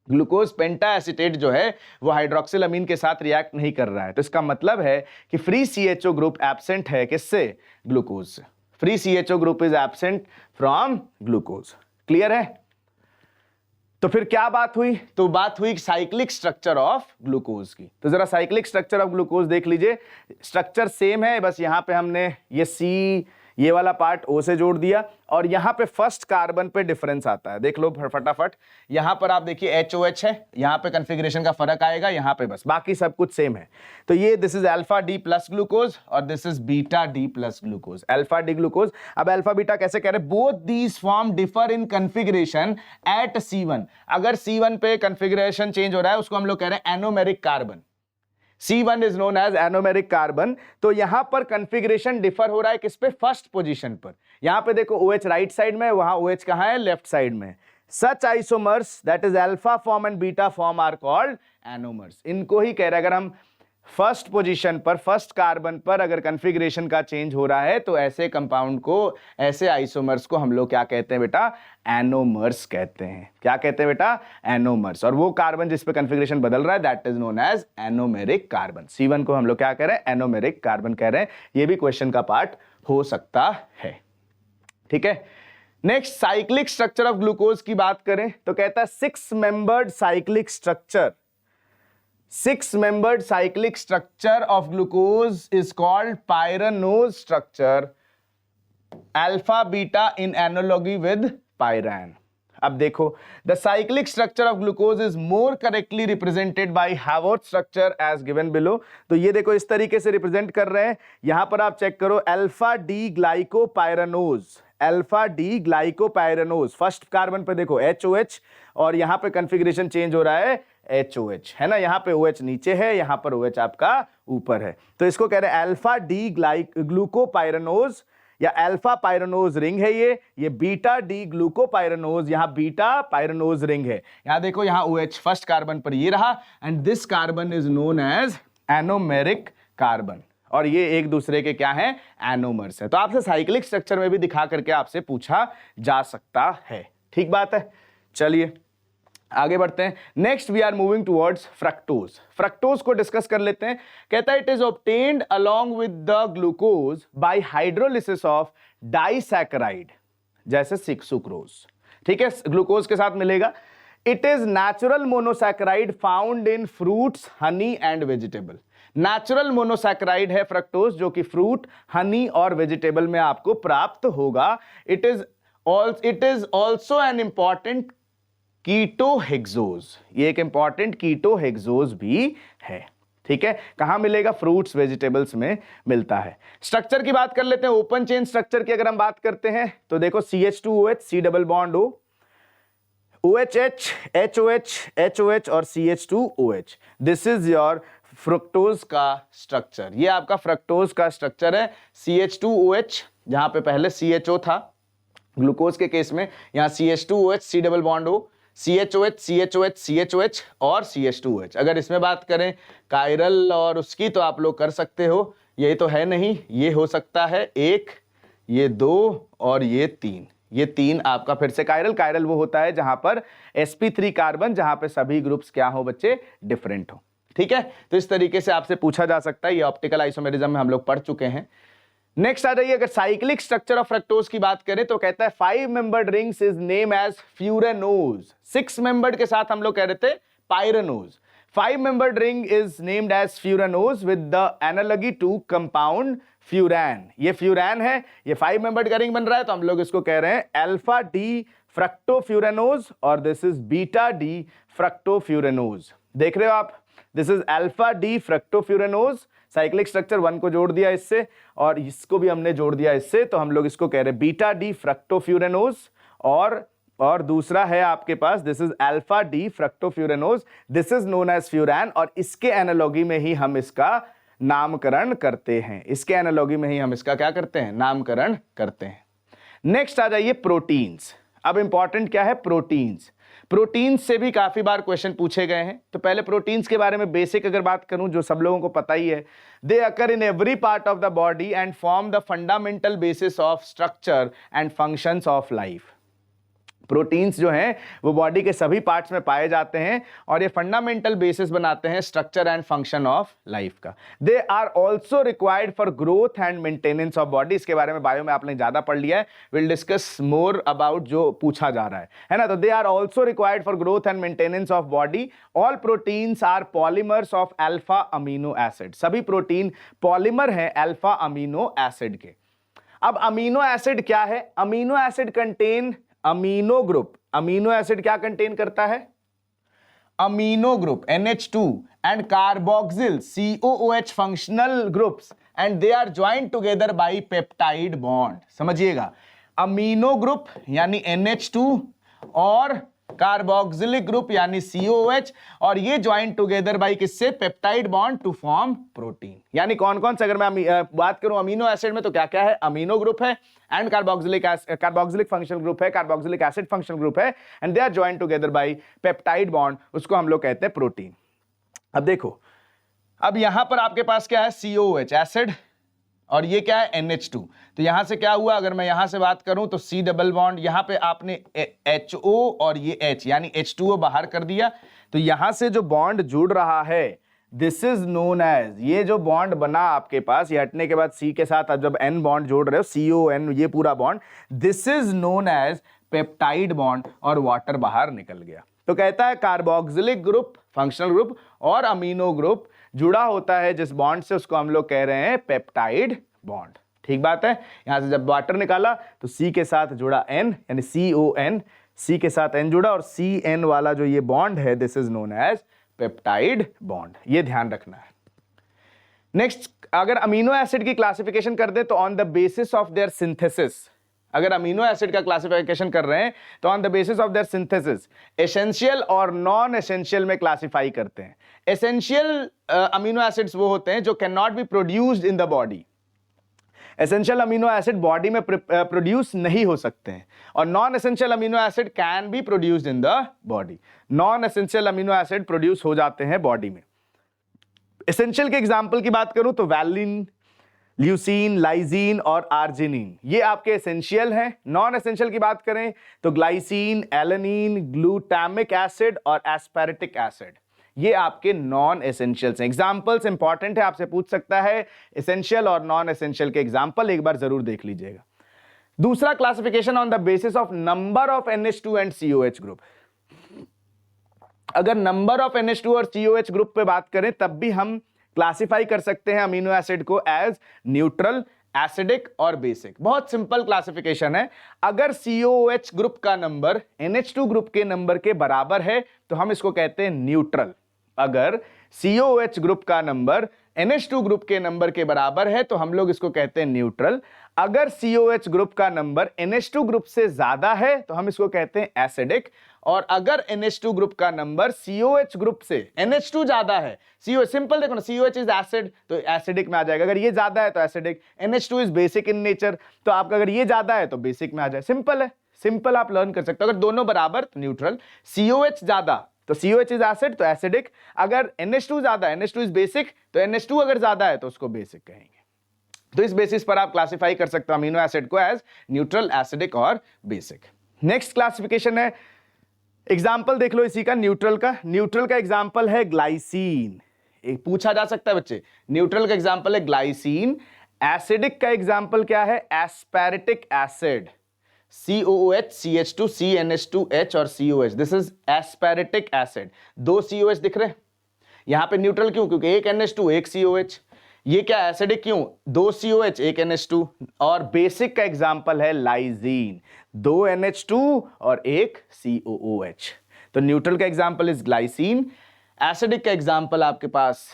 Glucose pentaacetate जो है वो हाइड्रोक्सिल अमीन के साथ रिएक्ट नहीं कर रहा है, तो इसका मतलब है कि फ्री CHO ग्रुप एब्सेंट है किससे? ग्लूकोज से। Free CHO group is absent from glucose. Clear है? तो फिर क्या बात हुई? तो बात हुई साइक्लिक स्ट्रक्चर ऑफ ग्लूकोज की। तो जरा साइक्लिक स्ट्रक्चर ऑफ ग्लूकोज देख लीजिए। स्ट्रक्चर सेम है, बस यहां पे हमने ये C ये वाला पार्ट O से जोड़ दिया और यहां पे फर्स्ट कार्बन पे डिफरेंस आता है। देख लो फटाफट, यहां पर आप देखिए HOH है, यहां पे कॉन्फ़िगरेशन का फर्क आएगा, यहां पे बस, बाकी सब कुछ सेम है। तो ये this is alpha D plus glucose और this is beta D plus glucose, alpha D glucose. अब अल्फा बीटा कैसे कह रहे हैं? Both these form differ in configuration at C1। अगर C1 पे कॉन्फ़िगरेशन चेंज हो रहा है उसको हम लोग कह रहे हैं anomeric carbon. C1 is known as anomeric carbon. तो यहां पर कंफिग्रेशन डिफर हो रहा है किस पे, फर्स्ट पोजीशन पर। यहां पे देखो OH राइट साइड में, वहां OH कहां है, लेफ्ट साइड में। Such isomers that is alpha form and beta form are called anomers. इनको ही कह रहे हैं, अगर हम फर्स्ट पोजीशन पर, फर्स्ट कार्बन पर अगर कॉन्फ़िगरेशन का चेंज हो रहा है तो ऐसे कंपाउंड को, ऐसे आइसोमर्स को हम लोग क्या कहते हैं बेटा, एनोमर्स कहते हैं। क्या कहते हैं बेटा, एनोमर्स। और वो कार्बन जिस पे कॉन्फ़िगरेशन बदल रहा है that is known as anomeric carbon. C1 को हम लोग क्या कह रहे हैं, एनोमेरिक कार्बन कह रहे हैं। ये भी क्वेश्चन का पार्ट हो सकता है, ठीक है। Next, cyclic structure of glucose की बात करें तो कहता है 6 membered cyclic structure, 6 membered cyclic structure of glucose is called pyranose structure, alpha beta in analogy with pyran। अब देखो, the cyclic structure of glucose is more correctly represented by Haworth structure as given below। तो ये देखो इस तरीके से represent कर रहे हैं। यहां पर आप चेक करो, alpha D glycopyranose, alpha D glycopyranose, first carbon पे देखो HOH, और यहां पे कॉन्फ़िगरेशन चेंज हो रहा है HOH, है ना। यहां पे OH नीचे है, यहां पर OH आपका ऊपर है। तो इसको कह रहे हैं अल्फा डी ग्लूकोपायरानोज या अल्फा पायरानोज रिंग है ये बीटा डी ग्लूकोपायरानोज, यहां बीटा पायरानोज रिंग है। यहां देखो, यहां OH फर्स्ट कार्बन पर ये रहा, and this carbon is known as anomeric carbon, और ये एक दूसरे के क्या है, एनोमर्स है। तो आपसे साइक्लिक स्ट्रक्चर में भी दिखा करके आपसे पूछा जा सकता है, ठीक बात है। चलिए आगे बढ़ते हैं। Next we are moving towards fructose. Fructose को डिस्कस कर लेते हैं। कहता है it is obtained along with the glucose by hydrolysis of disaccharide, जैसे सुक्रोज, ठीक है, ग्लूकोज के साथ मिलेगा। It is natural monosaccharide found in fruits, honey and vegetable. Natural monosaccharide है फ्रक्टोज, जो कि फ्रूट, हनी और वेजिटेबल में आपको प्राप्त होगा। It is also an important ketohexose, ये एक इंपॉर्टेंट कीटोहेक्सोज भी है, ठीक है। कहां मिलेगा, फ्रूट्स वेजिटेबल्स में मिलता है। स्ट्रक्चर की बात कर लेते हैं। ओपन चेन स्ट्रक्चर की अगर हम बात करते हैं तो देखो CH2OH, C double bond O, OHH, HOH, HOH और CH2OH, this is your fructose का स्ट्रक्चर। ये आपका फ्रक्टोज का स्ट्रक्चर है। CH2OH, जहां पे पहले CHO था ग्लूकोज के केस में, यहां CH2OH, C double bond O, CHOH, CHOH, CHOH और CH2OH। अगर इसमें बात करें कायरल और उसकी, तो आप लोग कर सकते हो, ये तो है नहीं, ये हो सकता है 1, ये 2 और ये 3। ये 3 आपका फिर से कायरल वो होता है जहां पर sp3 कार्बन, जहां पे सभी ग्रुप्स क्या हो बच्चे, डिफरेंट हो, ठीक है। तो इस तरीके से आपसे पूछा जा सकता है। ये ऑप्टिकल आइसोमेरिज्म में हम लोग पढ़ चुके हैं। नेक्स्ट आ जाइए, अगर साइक्लिक स्ट्रक्चर ऑफ फ्रक्टोज की बात करें तो कहता है 5 membered rings is name as furanose. 6 membered के साथ हम लोग कह रहे थे पायरानोज। 5 membered ring is named as furanose with the analogy to compound furan. ये फ्यूरैन है, ये 5 मेंबर्ड का रिंग बन रहा है, तो हम लोग इसको कह रहे हैं अल्फा डी फ्रक्टोफ्यूरेनोज, और this is beta D fructofuranose. देख रहे हो आप, this is alpha D fructofuranose. Cyclic structure 1 को जोड़ दिया इससे, और इसको भी हमने जोड़ दिया इससे, तो हम लोग इसको कह रहे हैं बीटा डी फ्रक्टोफ्यूरेनोज। और दूसरा है आपके पास, this is alpha D fructofuranose, this is known as furan, और इसके एनालॉगी में ही हम इसका नामकरण करते हैं। इसके एनालॉगी में ही हम इसका क्या करते हैं, नामकरण करते हैं। नेक्स्ट आ जाइए प्रोटीन्स। अब इंपॉर्टेंट क्या है, प्रोटीन्स। प्रोटीन्स से भी काफी बार क्वेश्चन पूछे गए हैं। तो पहले प्रोटीन्स के बारे में बेसिक अगर बात करूं, जो सब लोगों को पता ही है, they occur in every part of the body and form the fundamental basis of structure and functions of life. Proteins जो हैं वो बॉडी के सभी पार्ट्स में पाए जाते हैं, और ये फंडामेंटल बेसिस बनाते हैं structure and function of life का। They are also required for growth and maintenance of body. इसके बारे में बायो में आपने ज्यादा पढ़ लिया है, विल डिस्कस मोर अबाउट जो पूछा जा रहा है ना। तो they are also required for growth and maintenance of body. All proteins are polymers of alpha amino acid. सभी प्रोटीन पॉलीमर हैं अल्फा अमीनो एसिड के। अब अमीनो एसिड क्या है, amino acid contain amino group. Amino acid क्या contain करता है, amino group NH2 and carboxyl COOH functional groups, and they are joint together by peptide bond. समझिएगा, amino group यानी NH2 और कार्बोक्सिलिक ग्रुप यानी COOH, और ये ज्वाइन टुगेदर बाई किससे? Peptide bond to form protein. यानी कौन कौन से, अगर मैं बात करूं अमीनो एसिड में तो क्या क्या है? अमीनो ग्रुप है एंड कार्बोक्सिलिक फंक्शनल ग्रुप है, कार्बोक्सिलिक एसिड फंक्शनल ग्रुप है, and they are join together by peptide bond, उसको हम लोग कहते हैं प्रोटीन। अब देखो, अब यहां पर आपके पास क्या है? COOH एसिड, और ये क्या है? NH2। तो यहां से क्या हुआ? अगर मैं यहां से बात करूं तो C डबल बॉन्ड, यहां पे आपने HO और ये H यानी H2O बाहर कर दिया, तो यहां से जो बॉन्ड जुड़ रहा है दिस इज नोन एज, ये जो बॉन्ड बना आपके पास, ये हटने के बाद C के साथ अब जब N बॉन्ड जोड़ रहे हो, CON, ये पूरा bond, this is known as peptide bond, और वाटर बाहर निकल गया। तो कहता है कार्बोक्सिलिक ग्रुप फंक्शनल ग्रुप और अमीनो ग्रुप जुड़ा होता है जिस बॉन्ड से, उसको हम लोग कह रहे हैं पेप्टाइड बॉन्ड। ठीक बात है। यहां से जब वाटर निकाला तो C के साथ जुड़ा N यानी CON, C के साथ N जुड़ा, और CN वाला जो ये बॉन्ड है this is known as peptide bond. ये ध्यान रखना है। नेक्स्ट, अगर अमीनो एसिड की क्लासिफिकेशन कर दे तो on the basis of their synthesis, अगर अमीनो एसिड का क्लासिफिकेशन कर रहे हैं तो on the basis of their synthesis essential और नॉन एसेंशियल में क्लासिफाई करते हैं। एसेंशियल अमीनो एसिड्स वो होते हैं जो can not be produced in the body, essential amino acid body में प्रोड्यूस नहीं हो सकते हैं, और non essential amino acid can be produced in the body. Non essential amino acid produce हो जाते हैं बॉडी में। एसेंशियल के एग्जांपल की बात करूं तो वैलिन, ल्यूसीन, लाइजीन और आर्जिनिन, ये आपके एसेंशियल हैं। नॉन एसेंशियल की बात करें तो ग्लाइसिन, एलेनिन, ग्लूटामिक एसिड और एस्पेरेटिक एसिड, ये आपके नॉन एसेंशियल्स हैं। एग्जांपल्स इंपॉर्टेंट है, आपसे पूछ सकता है एसेंशियल और नॉन एसेंशियल के एग्जांपल, एक बार जरूर देख लीजिएगा। दूसरा, classification on the basis of number of NH2 and COH group. अगर नंबर ऑफ NH2 और COH ग्रुप पे बात करें तब भी हम क्लासिफाई कर सकते हैं अमीनो एसिड को एज न्यूट्रल, एसिडिक और बेसिक। बहुत सिंपल क्लासिफिकेशन है। अगर COOH ग्रुप का नंबर NH2 ग्रुप के नंबर के बराबर है तो हम इसको कहते हैं न्यूट्रल। अगर COOH ग्रुप का नंबर NH2 ग्रुप के नंबर के बराबर है तो हम लोग इसको कहते हैं न्यूट्रल। अगर COH ग्रुप का नंबर NH2 ग्रुप से ज्यादा है तो हम इसको कहते हैं एसिडिक, और अगर NH2 ग्रुप का नंबर COH ग्रुप से NH2 ज्यादा है, COH सिंपल देखो ना, COH इज एसिड तो एसिडिक में आ जाएगा, अगर ये ज्यादा है तो acidic, NH2 is basic in nature तो आपका अगर ये ज्यादा है तो बेसिक में आ जाए। सिंपल है, सिंपल आप लर्न कर सकते हो। अगर दोनों बराबर तो न्यूट्रल, COH ज्यादा तो COH इज एसिड तो एसिडिक, अगर NH2 ज्यादा, NH2 इज बेसिक तो NH2 अगर ज्यादा है तो उसको बेसिक कहेंगे। तो इस बेसिस पर आप क्लासिफाई कर सकते हो अमीनो एसिड को एज न्यूट्रल, एसिडिक और बेसिक। नेक्स्ट क्लासिफिकेशन है, एग्जाम्पल देख लो इसी का, न्यूट्रल का। न्यूट्रल का एग्जाम्पल है ग्लाइसीन, एक पूछा जा सकता है बच्चे, न्यूट्रल का एग्जाम्पल है ग्लाइसीन। एसिडिक का एग्जाम्पल क्या है? Aspartic acid, COOH, CH2, CNH2H और COH, this is aspartic acid. दो COH दिख रहे हैं यहां पे। न्यूट्रल क्यों? क्योंकि एक NH2 एक COH। ये क्या एसिडिक क्यों? दो COH एक NH2। और बेसिक का एग्जाम्पल है लाइजीन, दो NH2 और एक COOH। तो न्यूट्रल का एग्जाम्पल इज ग्लाइसीन, एसिडिक का एग्जाम्पल आपके पास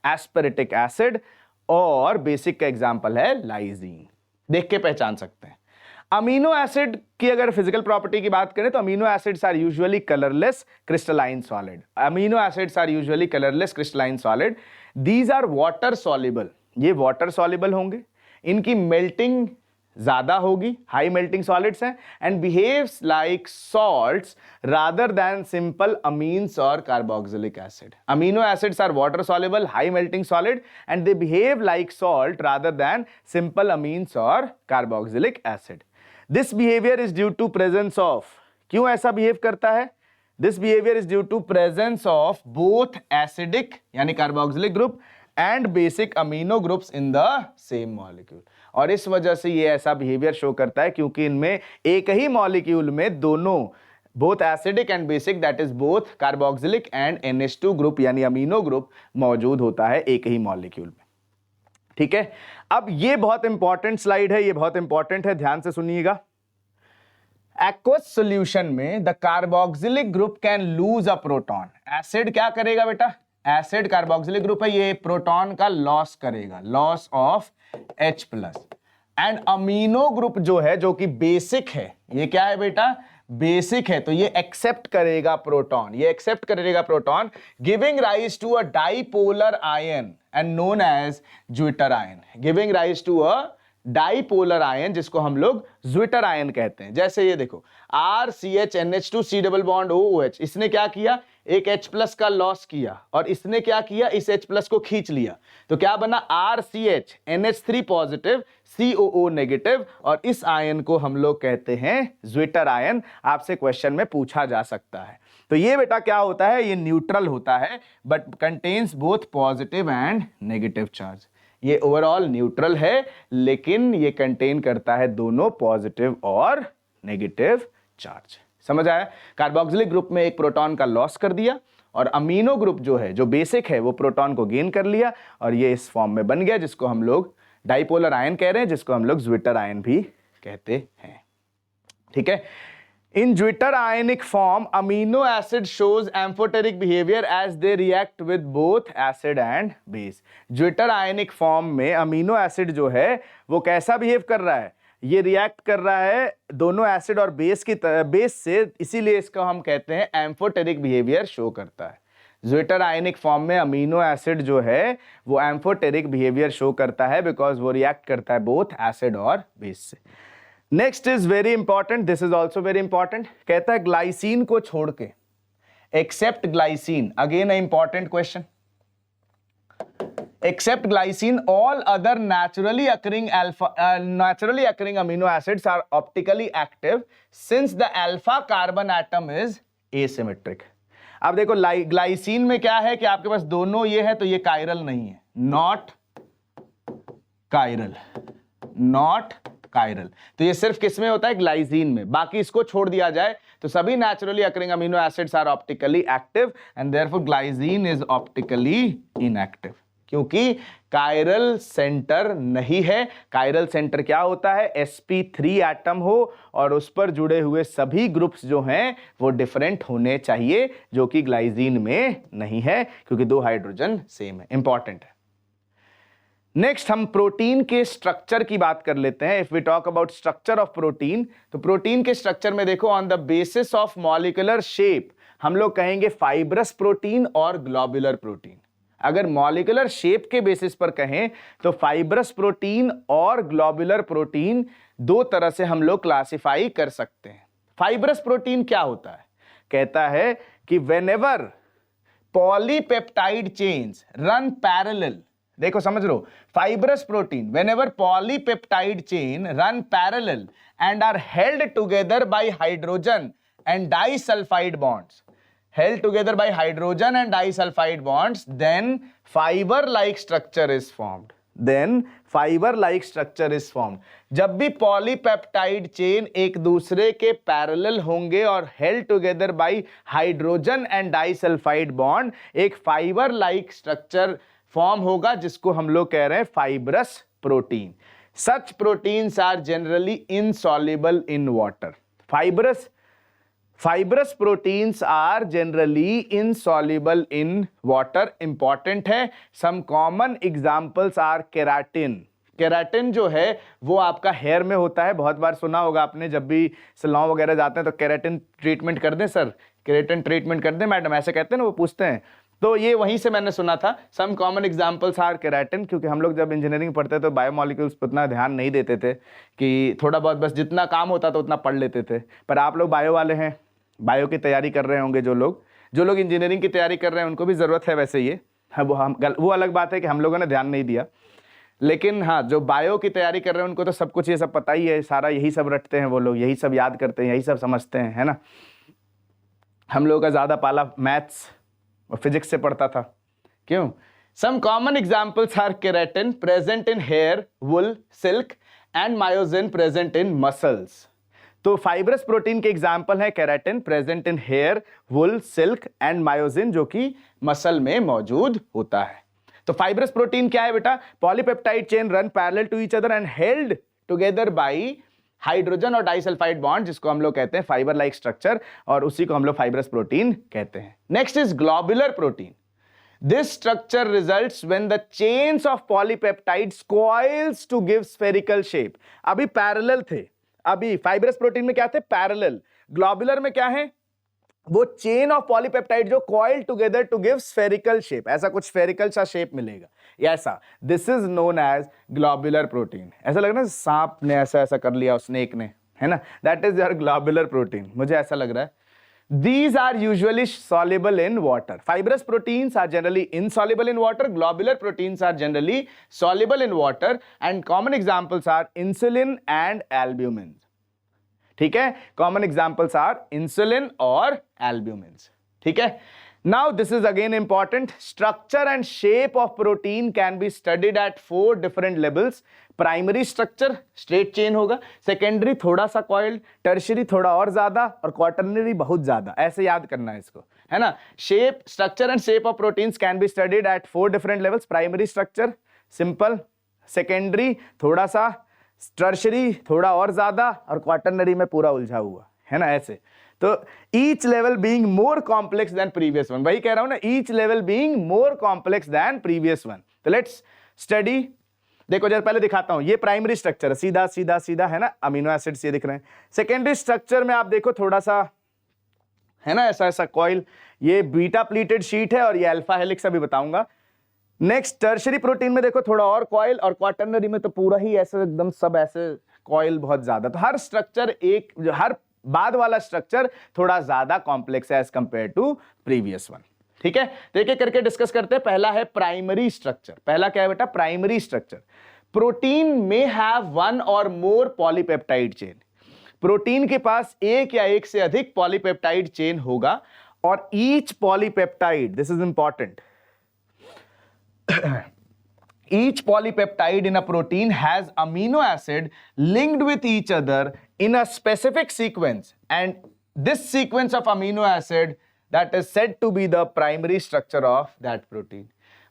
एस्पेरेटिक एसिड, और बेसिक का एग्जाम्पल है लाइजीन। देख के पहचान सकते हैं। अमीनो एसिड की अगर फिजिकल प्रॉपर्टी की बात करें तो amino acids are usually colourless crystalline solid. Amino acids are usually colourless crystalline solid. These are water soluble, ये वाटर सॉल्युबल होंगे, इनकी मेल्टिंग ज्यादा होगी, हाई मेल्टिंग सॉलिड्स हैं, and behaves like salts rather than simple amines और carboxylic acid. Amino acids are water soluble, high melting solid, and they behave like salt rather than simple amines और carboxylic acid. This behaviour is due to presence of, क्यों ऐसा behave करता है? This behaviour is due to presence of both acidic यानी carboxylic group and basic amino groups in the same molecule. और इस वजह से ये ऐसा बिहेवियर शो करता है क्योंकि इनमें एक ही मॉलिक्यूल में दोनों, both acidic and basic, that is both carboxylic and NH2 group यानी अमीनो ग्रुप मौजूद होता है एक ही मॉलिक्यूल में। ठीक है, अब ये बहुत इंपॉर्टेंट स्लाइड है, ये बहुत इंपॉर्टेंट है, ध्यान से सुनिएगा। एक्वस सॉल्यूशन में the carboxylic group can lose a proton. Acid क्या करेगा बेटा? एसिड कार्बोक्सिलिक ग्रुप है, ये प्रोटॉन का लॉस करेगा, loss of H+। And amino group जो है, जो कि बेसिक है, ये क्या है बेटा? बेसिक है तो ये एक्सेप्ट करेगा प्रोटॉन, ये एक्सेप्ट करेगा proton, giving rise to a dipolar ion and known as zwitterion, giving rise to a dipolar ion जिसको हम लोग ज्विटर आयन कहते हैं। जैसे ये देखो RCH NH2 C double bond OOH, इसने क्या किया, एक H प्लस का लॉस किया और इसने क्या किया, इस H प्लस को खींच लिया, तो क्या बना RCH NH3 positive COO negative, और इस आयन को हम लोग कहते हैं ज्विटर आयन। आपसे क्वेश्चन में पूछा जा सकता है। तो ये बेटा क्या होता है, ये न्यूट्रल होता है but contains both positive and negative charge. ये ओवरऑल न्यूट्रल है लेकिन ये कंटेन करता है दोनों पॉजिटिव और नेगेटिव चार्ज। समझ आया? कार्बोक्सिलिक ग्रुप में एक प्रोटॉन का लॉस कर दिया और अमीनो ग्रुप जो है, जो बेसिक है, वो प्रोटॉन को गेन कर लिया और ये इस फॉर्म में बन गया जिसको हम लोग डाइपोलर आयन कह रहे हैं, जिसको हम लोग ज्विटर आयन भी कहते हैं। ठीक है। In Zwitter ionic form, amino acid shows amphoteric behavior as they react with both acid and base. Zwitter ionic form में अमीनो एसिड जो है वो कैसा बिहेव कर रहा है, ये रिएक्ट कर रहा है दोनों एसिड और बेस से, इसीलिए इसको हम कहते हैं एम्फोटेरिक बिहेवियर शो करता है। ज्विटर आयनिक फॉर्म में अमीनो एसिड जो है वो एम्फोटेरिक बिहेवियर शो करता है बिकॉज वो रिएक्ट करता है बोथ एसिड और बेस से। Next is very important, this is also very important, कहता है ग्लाइसिन को छोड़ के, except glycine, again a important question, except glycine all other naturally occurring amino acids are optically active since the alpha carbon atom is asymmetric। अब देखो glycine में क्या है कि आपके पास दोनों ये है तो ये कायरल नहीं है, नॉट कायरल, नॉट कायरल, तो ये सिर्फ किस में होता है, ग्लाइसिन में। बाकी इसको छोड़ दिया जाए तो सभी naturally occurring amino acids are optically active and therefore glycine is optically inactive, क्योंकि कायरल सेंटर नहीं है। कायरल सेंटर क्या होता है, sp3 एटम हो और उस पर जुड़े हुए सभी ग्रुप्स जो हैं वो डिफरेंट होने चाहिए, जो कि ग्लाइसिन में नहीं है क्योंकि दो हाइड्रोजन सेम है। इंपॉर्टेंट है। नेक्स्ट हम प्रोटीन के स्ट्रक्चर की बात कर लेते हैं। If we talk about structure of protein, तो प्रोटीन के स्ट्रक्चर में देखो, on the basis of molecular shape हम लोग कहेंगे फाइब्रस प्रोटीन और ग्लोबुलर प्रोटीन। अगर मॉलिक्यूलर शेप के बेसिस पर कहें तो फाइब्रस प्रोटीन और ग्लोबुलर प्रोटीन दो तरह से हम लोग क्लासिफाई कर सकते हैं। फाइब्रस प्रोटीन क्या होता है, कहता है कि whenever polypeptide chains run parallel, देखो समझ लो, fibrous protein whenever polypeptide chain run parallel and are held together by hydrogen and disulphide bonds, held together by hydrogen and disulfide bonds, then fiber-like structure is formed. Then fiber-like structure is formed. जब भी polypeptide chain एक दूसरे के parallel होंगे और held together by hydrogen and disulfide bond, एक फाइबर-like structure form होगा जिसको हम लोग कह रहे हैं fibrous protein. Such proteins are generally insoluble in water. Fibrous proteins are generally insoluble in water. Important है। Some common examples are keratin. Keratin जो है वो आपका हेयर में होता है, बहुत बार सुना होगा आपने, जब भी सैलून वगैरह जाते हैं तो केराटिन ट्रीटमेंट कर दें सर, केराटिन ट्रीटमेंट कर दें मैडम, ऐसे कहते हैं ना, वो पूछते हैं, तो ये वहीं से मैंने सुना था। Some common examples are keratin, क्योंकि हम लोग जब इंजीनियरिंग पढ़ते तो बायोमॉलिक्यूल्स पर उतना ध्यान नहीं देते थे कि थोड़ा बहुत बस जितना काम होता था उतना पढ़ लेते थे। पर आप लोग बायो वाले हैं, बायो की तैयारी कर रहे होंगे, जो लोग इंजीनियरिंग की तैयारी कर रहे हैं उनको भी ज़रूरत है वैसे ये, वो अलग बात है कि हम लोगों ने ध्यान नहीं दिया, लेकिन हाँ जो बायो की तैयारी कर रहे हैं उनको तो सब कुछ ये सब पता ही है, सारा यही सब रटते हैं वो लोग, यही सब याद करते हैं, यही सब समझते हैं, है ना। हम लोगों का ज़्यादा पाला मैथ्स और फिजिक्स से पढ़ता था, क्यों। Some common examples are keratin present in hair, wool, silk and myosin present in muscles. तो फाइब्रस प्रोटीन के एग्जाम्पल है keratin present in hair, wool, silk and myosin जो कि मसल में मौजूद होता है। तो फाइब्रस प्रोटीन क्या है बेटा, polypeptide chain run parallel to each other and held together by hydrogen और डाइसल्फाइड बॉन्ड, जिसको हम लोग कहते हैं फाइबर लाइक स्ट्रक्चर, और उसी को हम लोग फाइब्रस प्रोटीन कहते हैं। Next is globular protein. This structure results when the chains of polypeptides coils to give spherical shape. अभी पैरेलल थे, अभी फाइब्रस प्रोटीन में क्या थे, पैरेलल, ग्लोबुलर में क्या है, वो चेन ऑफ पॉलीपेप्टाइड जो coil together to give spherical shape, ऐसा कुछ स्फेरिकल सा शेप मिलेगा ऐसा, this is known as globular protein. ऐसा लग रहा है सांप ने ऐसा ऐसा कर लिया, स्नेक ने, है ना, that is your globular protein, मुझे ऐसा लग रहा है। These are usually soluble in water. Fibrous proteins are generally insoluble in water. Globular proteins are generally soluble in water. And common examples are insulin and albumin. ठीक है, common examples are insulin और albumins. ठीक है, now this is again important. Structure and shape of protein can be studied at 4 different levels. Primary structure straight chain होगा, secondary थोड़ा सा coiled, tertiary थोड़ा और ज्यादा, और क्वार्टरनरी बहुत ज्यादा, ऐसे याद करना है इसको, है ना। Shape, structure and shape of proteins can be studied at 4 different levels. Primary structure simple, secondary थोड़ा सा, टर्शियरी थोड़ा और ज्यादा, और क्वार्टरनरी में पूरा उलझा हुआ, है ना, ऐसे। तो each level being more complex than previous one, वही कह रहा हूं ना, each level being more complex than previous one. तो लेट्स स्टडी। देखो जरा पहले दिखाता हूं, ये प्राइमरी स्ट्रक्चर है, सीधा सीधा सीधा, है ना, अमीनो एसिड्स ये दिख रहे हैं। सेकेंडरी स्ट्रक्चर में आप देखो थोड़ा सा, है ना, ऐसा ऐसा कॉइल, ये बीटा प्लीटेड शीट है, और ये अल्फा हेलिक्स अभी बताऊंगा। नेक्स्ट टर्शियरी प्रोटीन में देखो थोड़ा और कॉइल, और क्वार्टरनरी में तो पूरा ही ऐसे एकदम सब ऐसे कॉइल बहुत ज्यादा। तो हर स्ट्रक्चर हर बाद वाला स्ट्रक्चर थोड़ा ज्यादा कॉम्प्लेक्स है as compare to previous one. ठीक है, तो एक एक करके डिस्कस करते हैं। पहला है प्राइमरी स्ट्रक्चर। पहला क्या है बेटा, प्राइमरी स्ट्रक्चर। प्रोटीन में हैव 1 और मोर पॉलीपेप्टाइड चेन। प्रोटीन के पास एक या एक से अधिक पॉलीपेप्टाइड चेन होगा, और each polypeptide, this is important, each polypeptide in a protein has amino acid linked with each other in a specific sequence, and this sequence of amino acid that is said to be the primary structure of that protein.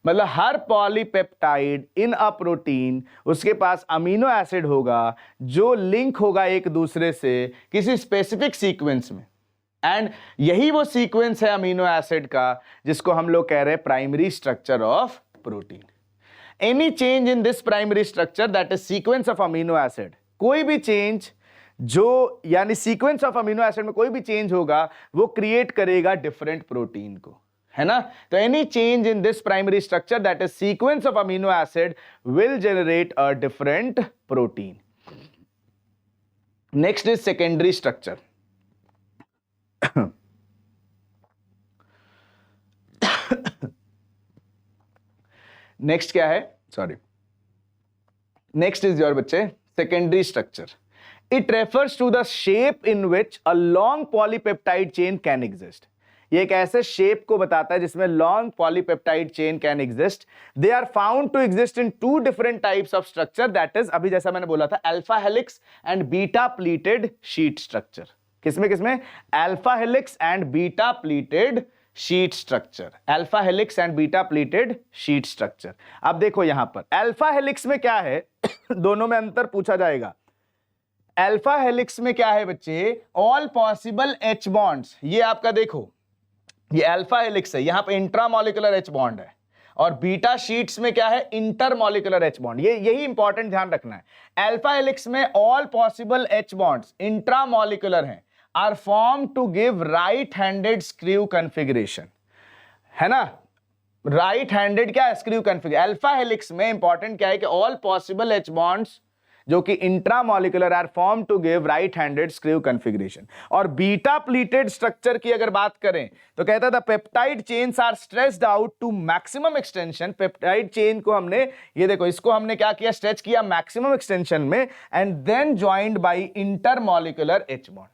मतलब हर polypeptide in a protein, उसके पास amino acid होगा जो link होगा एक दूसरे से किसी specific sequence में, एंड यही वो सीक्वेंस है अमीनो एसिड का जिसको हम लोग कह रहे हैं primary structure of protein. Any change in this primary structure that is sequence of amino acid, कोई भी चेंज जो, यानी सीक्वेंस ऑफ अमीनो एसिड में कोई भी चेंज होगा वो क्रिएट करेगा डिफरेंट प्रोटीन को, है ना। तो any change in this primary structure that is sequence of amino acid will generate a different protein. Next is secondary structure. Next क्या है, सॉरी, नेक्स्ट इज योर बच्चे secondary structure. It refers to the shape in which a long polypeptide chain can exist. ये एक ऐसे shape को बताता है जिसमें long polypeptide chain can exist. They are found to exist in 2 different types of structure, that is, अभी जैसा मैंने बोला था, alpha helix and beta pleated sheet structure. किसमें किसमें, alpha helix and beta pleated sheet structure, alpha helix and beta pleated sheet structure. अब देखो यहां पर अल्फा हेलिक्स में क्या है, दोनों में अंतर पूछा जाएगा। अल्फा हेलिक्स में क्या है बच्चे, ऑल पॉसिबल एच बॉन्ड्स, ये आपका देखो ये अल्फा हेलिक्स है, यहां पे इंट्रामॉलिक्यूलर एच बॉन्ड है, और बीटा शीट्स में क्या है, इंटरमॉलिक्यूलर एच बॉन्ड। ये यही इंपॉर्टेंट ध्यान रखना है। अल्फा हेलिक्स में all possible H bonds intramolecular हैं, are formed to give right-handed screw configuration, है ना। राइट हैंडेड क्या है, स्क्रू कॉन्फ़िगरेशन। अल्फा हेलिक्स में इंपॉर्टेंट क्या है कि ऑल पॉसिबल एच बॉन्ड्स जो कि intramolecular are form to give right handed screw configuration. और बीटा प्लीटेड स्ट्रक्चर की अगर बात करें तो कहता था peptide chains are stretched out to maximum extension. Peptide chain को हमने, ये देखो इसको हमने क्या किया, स्ट्रेच किया मैक्सिमम एक्सटेंशन में, and then joined by intermolecular H bond.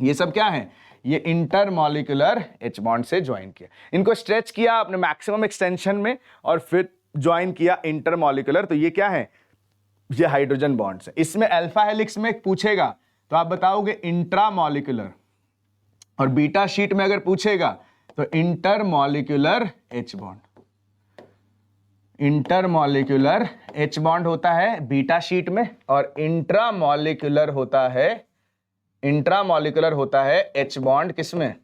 ये सब क्या है, ये इंटरमॉलिक्यूलर एच बॉन्ड से ज्वाइन किया, इनको स्ट्रेच किया अपने मैक्सिमम एक्सटेंशन में और फिर ज्वाइन किया इंटरमॉलिक्यूलर। तो ये क्या है, ये हाइड्रोजन बॉन्ड्स है। इसमें अल्फा हेलिक्स में पूछेगा तो आप बताओगे इंट्रामॉलिक्यूलर, और बीटा शीट में अगर पूछेगा तो intermolecular H bond. Intermolecular H bond होता है बीटा शीट में, और इंट्रामॉलिक्यूलर होता है एच बॉन्ड किसमें,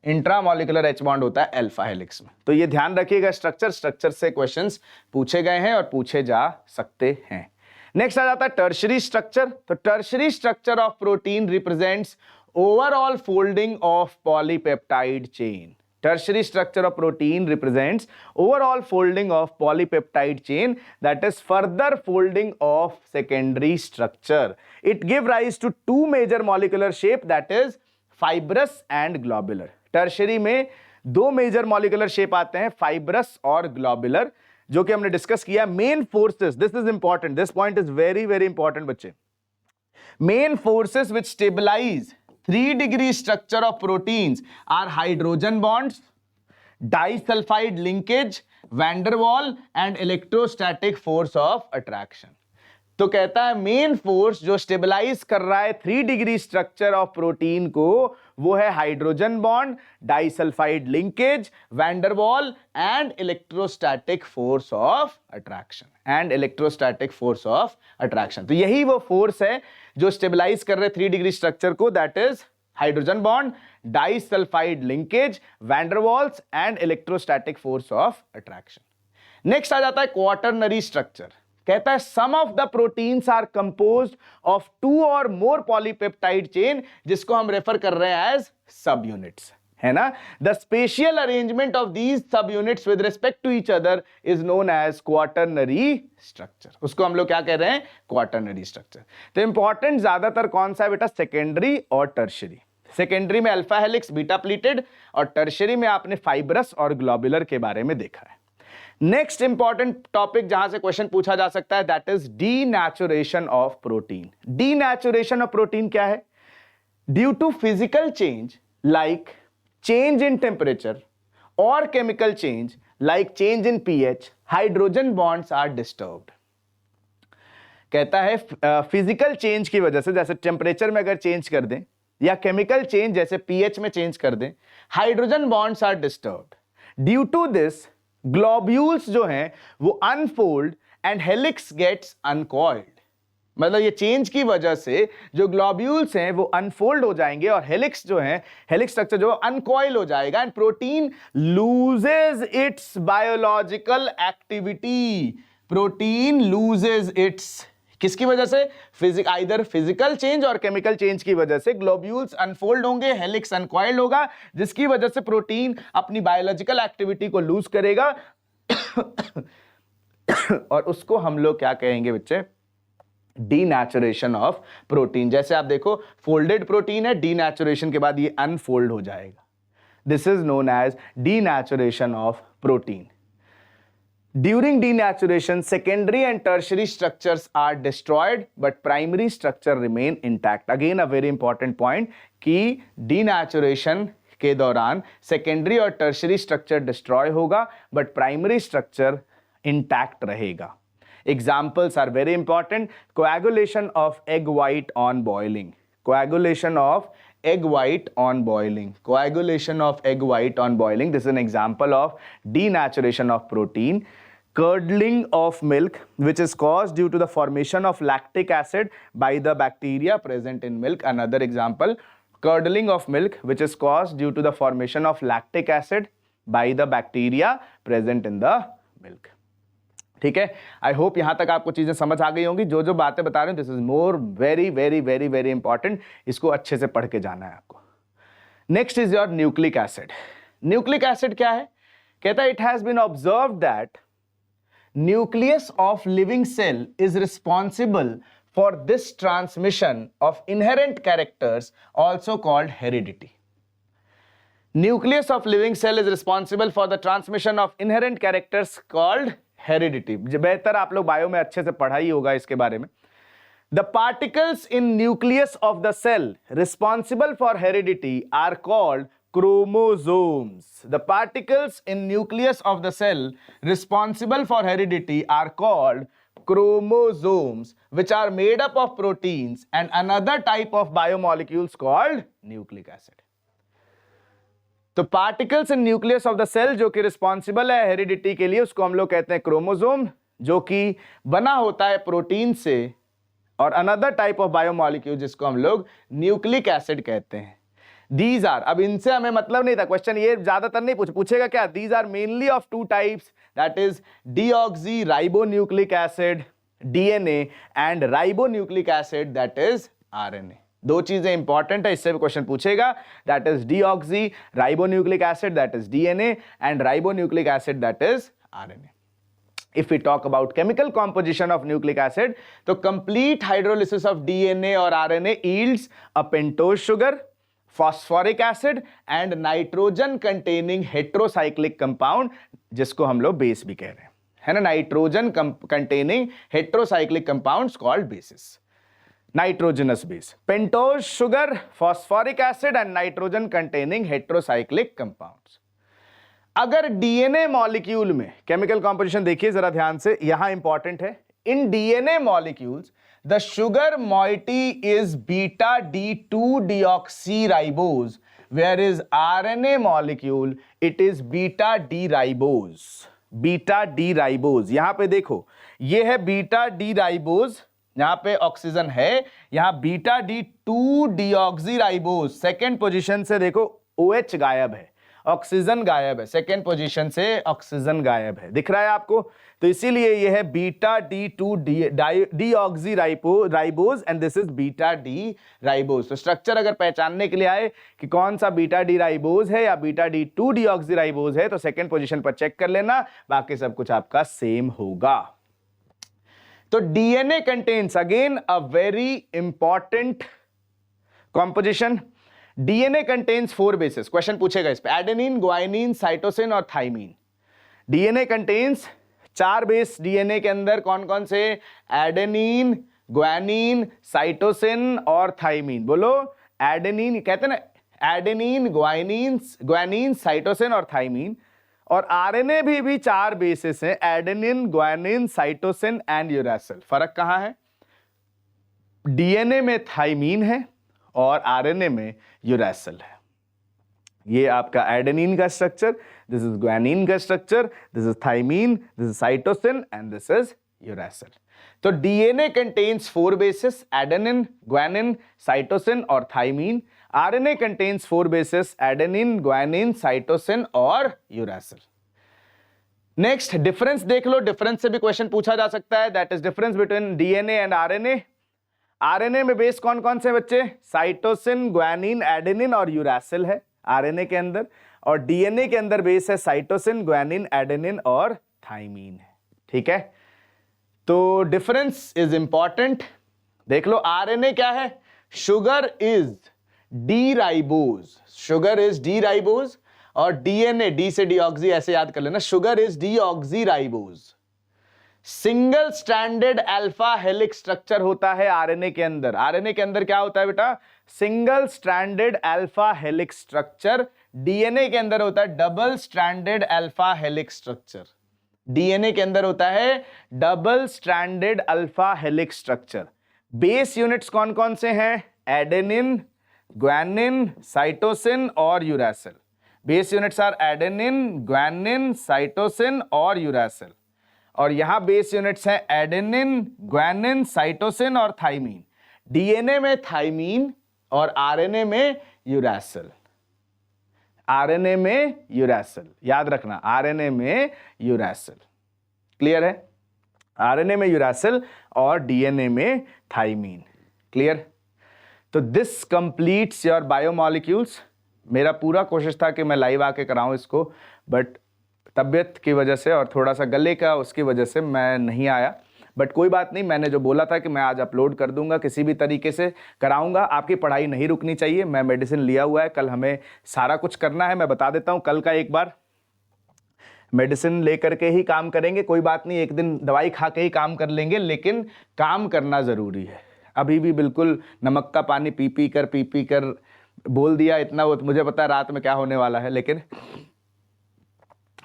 इंट्रामॉलिक्यूलर एच बॉन्ड होता है अल्फा हेलिक्स में। तो ये ध्यान रखिएगा, स्ट्रक्चर से क्वेश्चंस पूछे गए हैं और पूछे जा सकते हैं। नेक्स्ट आ जाता है टर्शरी स्ट्रक्चर। तो tertiary structure of protein represents overall folding of polypeptide chain. Tertiary structure of protein represents overall folding of polypeptide chain, that is further folding of secondary structure. It gives rise to two major molecular shape, that is fibrous and globular. Tertiary में दो major molecular shape आते हैं, fibrous और globular, जो कि हमने discuss किया। Main forces, this is important, this point is very very important बच्चे। Main forces which stabilise 3-degree structure of proteins are hydrogen bonds, disulfide linkage, van der Waal and electrostatic force of attraction. तो कहता है main force जो stabilise कर रहा है 3-degree structure of protein को, वो है hydrogen bond, disulphide linkage, van der Waal and electrostatic force of attraction. तो यही वो फोर्स है जो स्टेबलाइज कर रहे 3-degree स्ट्रक्चर को, that is hydrogen bond, disulphide linkage, van der Waals and electrostatic force of attraction. Next आ जाता है क्वाटरनरी स्ट्रक्चर। कहता है some of the proteins are composed of 2 और मोर पॉलीपेप्टाइड चेन, जिसको हम रेफर कर रहे हैं एज सब यूनिट्स, है ना। The spatial arrangement of these subunits with respect to each other is known as quaternary structure. उसको हम लोग क्या कह रहे हैं, क्वाटरनरी स्ट्रक्चर। तो इंपॉर्टेंट ज्यादातर कौन सा है बेटा, सेकेंडरी और टर्शरी। सेकेंडरी में अल्फा हेलिक्स, बीटा प्लीटेड, और टर्शरी में आपने फाइब्रस और ग्लोबुलर के बारे में देखा है। नेक्स्ट इंपॉर्टेंट टॉपिक जहां से क्वेश्चन पूछा जा सकता है, that is denaturation of protein. Denaturation of protein क्या है? Due to physical change like change in temperature और chemical change like change in pH, hydrogen bonds are disturbed. कहता है फिजिकल चेंज की वजह से, जैसे टेम्परेचर में अगर चेंज कर दें, या केमिकल चेंज जैसे पीएच में चेंज कर दें, hydrogen bonds are disturbed. Due to this globules जो हैं वो unfold and helix gets uncoiled. मतलब ये चेंज की वजह से जो ग्लोब्यूल्स हैं वो अनफोल्ड हो जाएंगे और हेलिक्स जो है, हेलिक्स स्ट्रक्चर जो अनकॉइल हो जाएगा, and protein loses it's biological activity. Protein loses it's, किसकी वजह से? आइदर फिजिकल चेंज और केमिकल चेंज की वजह से ग्लोब्यूल्स अनफोल्ड होंगे, हेलिक्स अनकॉइल्ड होगा, जिसकी वजह से प्रोटीन अपनी बायोलॉजिकल एक्टिविटी को लूज करेगा और उसको हम लोग क्या कहेंगे बच्चे, डीनेचुरेशन ऑफ प्रोटीन। जैसे आप देखो फोल्डेड प्रोटीन है, डीनेचुरेशन के बाद ये अनफोल्ड हो जाएगा। This is known as denaturation of protein. During denaturation, secondary and tertiary structures are destroyed, but primary structure remain intact. Again, a very important point कि denaturation के दौरान secondary और tertiary structure destroy होगा, but primary structure intact रहेगा. Examples are very important. Coagulation of egg white on boiling. Coagulation of egg white on boiling. Coagulation of egg white on boiling. This is an example of denaturation of protein. Curdling of milk, which is caused due to the formation of lactic acid by the bacteria present in milk. Another example, curdling of milk, which is caused due to the formation of lactic acid by the bacteria present in the milk. ठीक है, I hope यहां तक आपको चीजें समझ आ गई होंगी। जो जो बातें बता रहे हैं, this is more very very very very important, इसको अच्छे से पढ़ के जाना है आपको। Next is your nucleic acid. Nucleic acid क्या है? कहता है it has been observed that nucleus of living cell is responsible for this transmission of inherent characters also called heredity. Nucleus of living cell is responsible for the transmission of inherent characters called heredity. बेहतर आप लोग bio में अच्छे से पढ़ा ही होगा इसके बारे में। The particles in nucleus of the cell responsible for heredity are called chromosomes. The particles in nucleus of the cell responsible for heredity are called chromosomes, which are made up of proteins and another type of biomolecules called nucleic acid. तो particles in nucleus of the cell जो कि responsible है heredity के लिए, उसको हम लोग कहते हैं क्रोमोसोम, जो कि बना होता है प्रोटीन से, और अनदर टाइप ऑफ बायोमॉलिक्यूल जिसको हम लोग न्यूक्लिक एसिड कहते हैं। दीज आर, अब इनसे हमें मतलब नहीं था, क्वेश्चन ये ज्यादातर नहीं पूछेगा क्या, these are mainly of two types, that is deoxyribonucleic acid DNA and ribonucleic acid that is RNA. दो चीजें इंपॉर्टेंट है, इससे भी क्वेश्चन पूछेगा, that is deoxyribonucleic acid that is DNA and ribonucleic acid that is RNA. If we talk about chemical composition of nucleic acid, तो complete hydrolysis of DNA और RNA yields a pentose sugar, phosphoric acid and nitrogen containing heterocyclic compound, जिसको हम लोग base भी कह रहे हैं, है ना, nitrogen containing heterocyclic compounds called bases, nitrogenous base, pentose sugar, phosphoric acid and nitrogen containing heterocyclic compounds। अगर डीएनए मॉलिक्यूल में केमिकल कॉम्पोजिशन देखिए जरा ध्यान से, यहां इंपॉर्टेंट है, in DNA molecules the sugar moiety is beta D2 deoxyribose, where is RNA molecule it is beta D ribose. Beta D ribose, यहां पे देखो ये है बीटा डी राइबोज, यहां पे ऑक्सीजन है, यहां beta D2 deoxyribose, second position से देखो OH गायब है, ऑक्सीजन गायब है, सेकेंड पोजीशन से ऑक्सीजन गायब है, दिख रहा है आपको, तो इसीलिए यह है beta D2 deoxyribose and this is beta D ribose. तो स्ट्रक्चर अगर पहचानने के लिए आए कि कौन सा बीटा डी राइबोज है या बीटा D2 deoxyribose है, तो सेकेंड पोजीशन पर चेक कर लेना, बाकी सब कुछ आपका सेम होगा। तो DNA contains again a very important composition. DNA contains 4 bases, question पूछेगा इस पे, एडेनिन, ग्वाइनिन, साइटोसिन और thymine. DNA contains 4 base, DNA के अंदर कौन कौन से, एडेनिन, ग्वानिन, साइटोसिन और थाइमीन। बोलो, एडेनिन कहते हैं ना, एडेनिन, ग्वानिन, साइटोसिन और थाइमीन। और आरएनए भी 4 बेसिस हैं, adenine, guanine, cytosine and uracil. फर्क कहां है, डीएनए में थाइमीन है और आरएनए में यूरेसिल है। ये आपका एडेनिन का स्ट्रक्चर, दिस इज ग्वानिन का structure, this is thymine, this is cytosine and this is uracil. तो DNA contains 4 bases, adenine, guanine, cytosine और thymine. RNA contains 4 bases, adenine, guanine, cytosine और uracil. Next difference देख लो, difference से भी question पूछा जा सकता है, that is difference between DNA and RNA. RNA में बेस कौन कौन से बच्चे, साइटोसिन, ग्वानिन, एडेनिन और यूरेसिल है आरएनए के अंदर, और डीएनए के अंदर बेस है साइटोसिन, ग्वानिन, एडेनिन और थाइमीन है। ठीक है, तो डिफरेंस इज इंपॉर्टेंट। देख लो, आरएनए क्या है, sugar is D ribose, sugar is D ribose, और डीएनए, डी से डीऑक्सी ऐसे याद कर लेना, sugar is deoxyribose. Single stranded alpha helix structure होता है आरएनए के अंदर। आरएनए के अंदर क्या होता है बेटा, single stranded alpha helix structure. DNA के अंदर होता है double stranded alpha helix structure. DNA के अंदर होता है double stranded alpha helix structure. Base units कौन कौन से हैं, एडेनिन, ग्वानिन, साइटोसिन और uracil. Base units are adenine, guanine, cytosine और यूरेसिल। और यहां बेस यूनिट्स हैं एडेनिन, ग्वानिन, साइटोसिन और थाइमीन। डीएनए में थाइमीन और आरएनए में यूरेसिल। आरएनए में यूरेसिल, याद रखना, आरएनए में यूरेसिल। क्लियर है, आरएनए में यूरेसिल और डीएनए में थाइमीन। क्लियर। तो दिस कंप्लीट्स योर बायोमॉलिक्यूल्स। मेरा पूरा कोशिश था कि मैं लाइव आके कराऊं इसको, बट तबीयत की वजह से और थोड़ा सा गले का उसकी वजह से मैं नहीं आया, बट कोई बात नहीं, मैंने जो बोला था कि मैं आज अपलोड कर दूंगा, किसी भी तरीके से कराऊंगा। आपकी पढ़ाई नहीं रुकनी चाहिए, मैं मेडिसिन लिया हुआ है, कल हमें सारा कुछ करना है। मैं बता देता हूं, कल का एक बार मेडिसिन लेकर के ही काम करेंगे, कोई बात नहीं, एक दिन दवाई खा के ही काम कर लेंगे, लेकिन काम करना ज़रूरी है। अभी भी बिल्कुल नमक का पानी पी पी कर बोल दिया इतना, वो मुझे पता है रात में क्या होने वाला है, लेकिन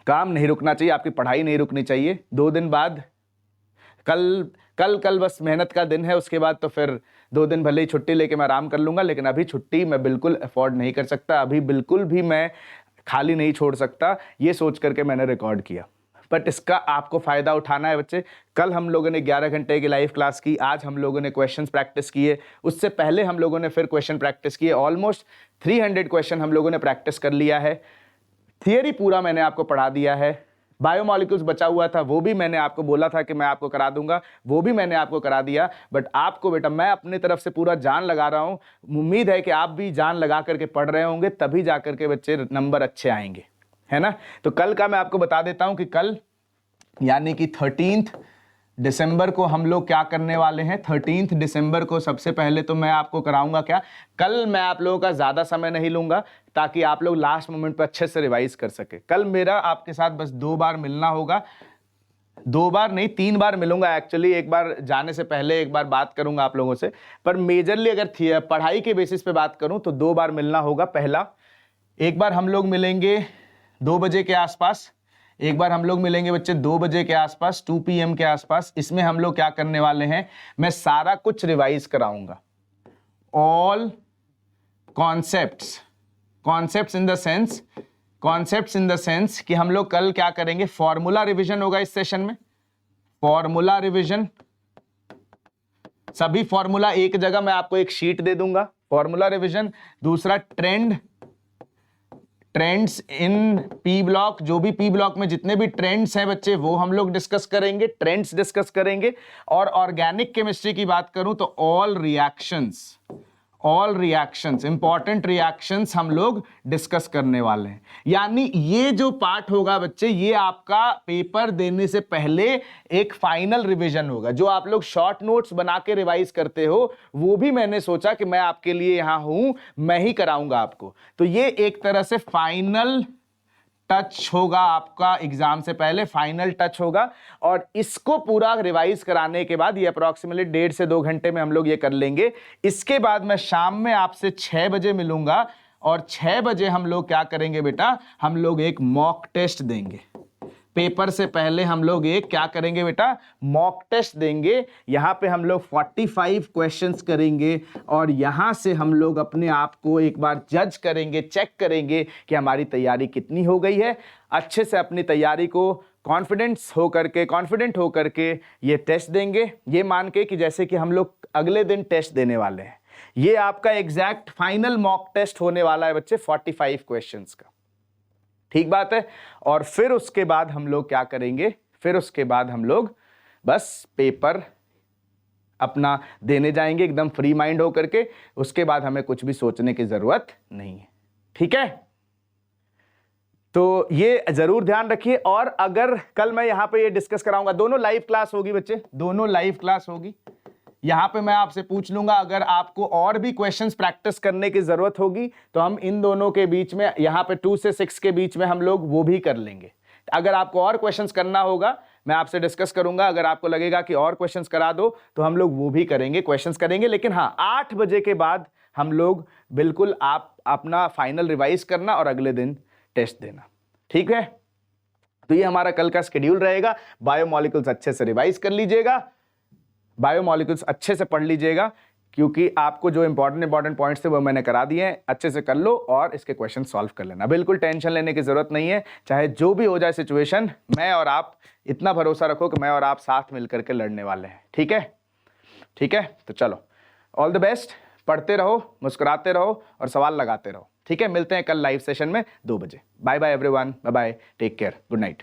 काम नहीं रुकना चाहिए, आपकी पढ़ाई नहीं रुकनी चाहिए। 2 दिन बाद कल बस मेहनत का दिन है, उसके बाद तो फिर 2 दिन भले ही छुट्टी लेके मैं आराम कर लूँगा, लेकिन अभी छुट्टी मैं बिल्कुल अफोर्ड नहीं कर सकता, अभी बिल्कुल भी मैं खाली नहीं छोड़ सकता, ये सोच करके मैंने रिकॉर्ड किया। बट इसका आपको फ़ायदा उठाना है बच्चे। कल हम लोगों ने 11 घंटे की लाइव क्लास की, आज हम लोगों ने क्वेश्चंस प्रैक्टिस किए, उससे पहले हम लोगों ने फिर क्वेश्चन प्रैक्टिस किए। ऑलमोस्ट 300 क्वेश्चन हम लोगों ने प्रैक्टिस कर लिया है। थियरी पूरा मैंने आपको पढ़ा दिया है, बायोमॉलिक्यूल्स बचा हुआ था, वो भी मैंने आपको बोला था कि मैं आपको करा दूंगा, वो भी मैंने आपको करा दिया। बट आपको बेटा मैं अपनी तरफ से पूरा जान लगा रहा हूं, उम्मीद है कि आप भी जान लगा करके पढ़ रहे होंगे, तभी जाकर के बच्चे नंबर अच्छे आएंगे, है ना। तो कल का मैं आपको बता देता हूं कि कल यानी कि 13 दिसंबर को हम लोग क्या करने वाले हैं। 13 दिसंबर को सबसे पहले तो मैं आपको कराऊंगा क्या, कल मैं आप लोगों का ज़्यादा समय नहीं लूंगा ताकि आप लोग लास्ट मोमेंट पर अच्छे से रिवाइज कर सके। कल मेरा आपके साथ बस 2 बार मिलना होगा, 2 बार नहीं 3 बार मिलूंगा एक्चुअली। एक बार जाने से पहले एक बार बात करूंगा आप लोगों से, पर मेजरली अगर पढ़ाई के बेसिस पे बात करूं तो 2 बार मिलना होगा। पहला, एक बार हम लोग मिलेंगे 2 बजे के आसपास, एक बार हम लोग मिलेंगे बच्चे 2 बजे के आसपास, 2 PM के आसपास। इसमें हम लोग क्या करने वाले हैं, मैं सारा कुछ रिवाइज कराऊंगा, all concepts, concepts in the sense कि हम लोग कल क्या करेंगे, फॉर्मूला रिवीजन होगा इस सेशन में, फॉर्मूला रिवीजन, सभी फॉर्मूला एक जगह मैं आपको एक शीट दे दूंगा, फॉर्मूला रिवीजन। दूसरा, ट्रेंड्स इन पी ब्लॉक, जो भी पी ब्लॉक में जितने भी ट्रेंड्स हैं बच्चे वो हम लोग डिस्कस करेंगे, ट्रेंड्स डिस्कस करेंगे। और ऑर्गेनिक केमिस्ट्री की बात करूं तो ऑल रिएक्शंस, इंपॉर्टेंट रिएक्शंस हम लोग डिस्कस करने वाले हैं। यानी ये जो पार्ट होगा बच्चे, ये आपका पेपर देने से पहले एक फाइनल रिवीजन होगा। जो आप लोग शॉर्ट नोट्स बना के रिवाइज करते हो, वो भी मैंने सोचा कि मैं आपके लिए यहां हूं, मैं ही कराऊंगा आपको। तो ये एक तरह से फाइनल टच होगा आपका, एग्जाम से पहले फाइनल टच होगा। और इसको पूरा रिवाइज कराने के बाद ये अप्रॉक्सीमेटली 1.5 से 2 घंटे में हम लोग ये कर लेंगे। इसके बाद मैं शाम में आपसे 6 बजे मिलूंगा और 6 बजे हम लोग क्या करेंगे बेटा, हम लोग एक मॉक टेस्ट देंगे। पेपर से पहले हम लोग एक क्या करेंगे बेटा, मॉक टेस्ट देंगे। यहां पे हम लोग 45 क्वेश्चंस करेंगे और यहां से हम लोग अपने आप को एक बार जज करेंगे, चेक करेंगे कि हमारी तैयारी कितनी हो गई है। अच्छे से अपनी तैयारी को कॉन्फिडेंट होकर के ये टेस्ट देंगे, ये मान के कि जैसे कि हम लोग अगले दिन टेस्ट देने वाले हैं। ये आपका एग्जैक्ट फाइनल मॉक टेस्ट होने वाला है बच्चे, 45 क्वेश्चंस का, ठीक बात है। और फिर उसके बाद हम लोग क्या करेंगे, फिर उसके बाद हम लोग बस पेपर अपना देने जाएंगे एकदम फ्री माइंड होकर के। उसके बाद हमें कुछ भी सोचने की जरूरत नहीं है, ठीक है। तो ये जरूर ध्यान रखिए। और अगर कल मैं यहां पे ये डिस्कस कराऊंगा, दोनों लाइव क्लास होगी बच्चे, दोनों लाइव क्लास होगी। यहां पे मैं आपसे पूछ लूंगा, अगर आपको और भी क्वेश्चंस प्रैक्टिस करने की जरूरत होगी तो हम इन दोनों के बीच में, यहां पे 2 से 6 के बीच में हम लोग वो भी कर लेंगे। अगर आपको और क्वेश्चंस करना होगा मैं आपसे डिस्कस करूंगा। अगर आपको लगेगा कि और क्वेश्चंस करा दो तो हम लोग वो भी करेंगे, क्वेश्चंस करेंगे। लेकिन हाँ, 8 बजे के बाद हम लोग बिल्कुल आप अपना फाइनल रिवाइज करना और अगले दिन टेस्ट देना, ठीक है। तो ये हमारा कल का शेड्यूल रहेगा। बायोमॉलिक्यूल्स अच्छे से रिवाइज कर लीजिएगा, बायोमॉलिक्यूल्स अच्छे से पढ़ लीजिएगा, क्योंकि आपको जो इंपॉर्टेंट पॉइंट्स थे वो मैंने करा दिए हैं। अच्छे से कर लो और इसके क्वेश्चन सॉल्व कर लेना, बिल्कुल टेंशन लेने की जरूरत नहीं है। चाहे जो भी हो जाए सिचुएशन, मैं और आप इतना भरोसा रखो कि मैं और आप साथ मिलकर के लड़ने वाले हैं, ठीक है, ठीक है। तो चलो, ऑल द बेस्ट, पढ़ते रहो, मुस्कुराते रहो और सवाल लगाते रहो, ठीक है। मिलते हैं कल लाइव सेशन में 2 बजे। Bye bye everyone, bye bye, take care, good night.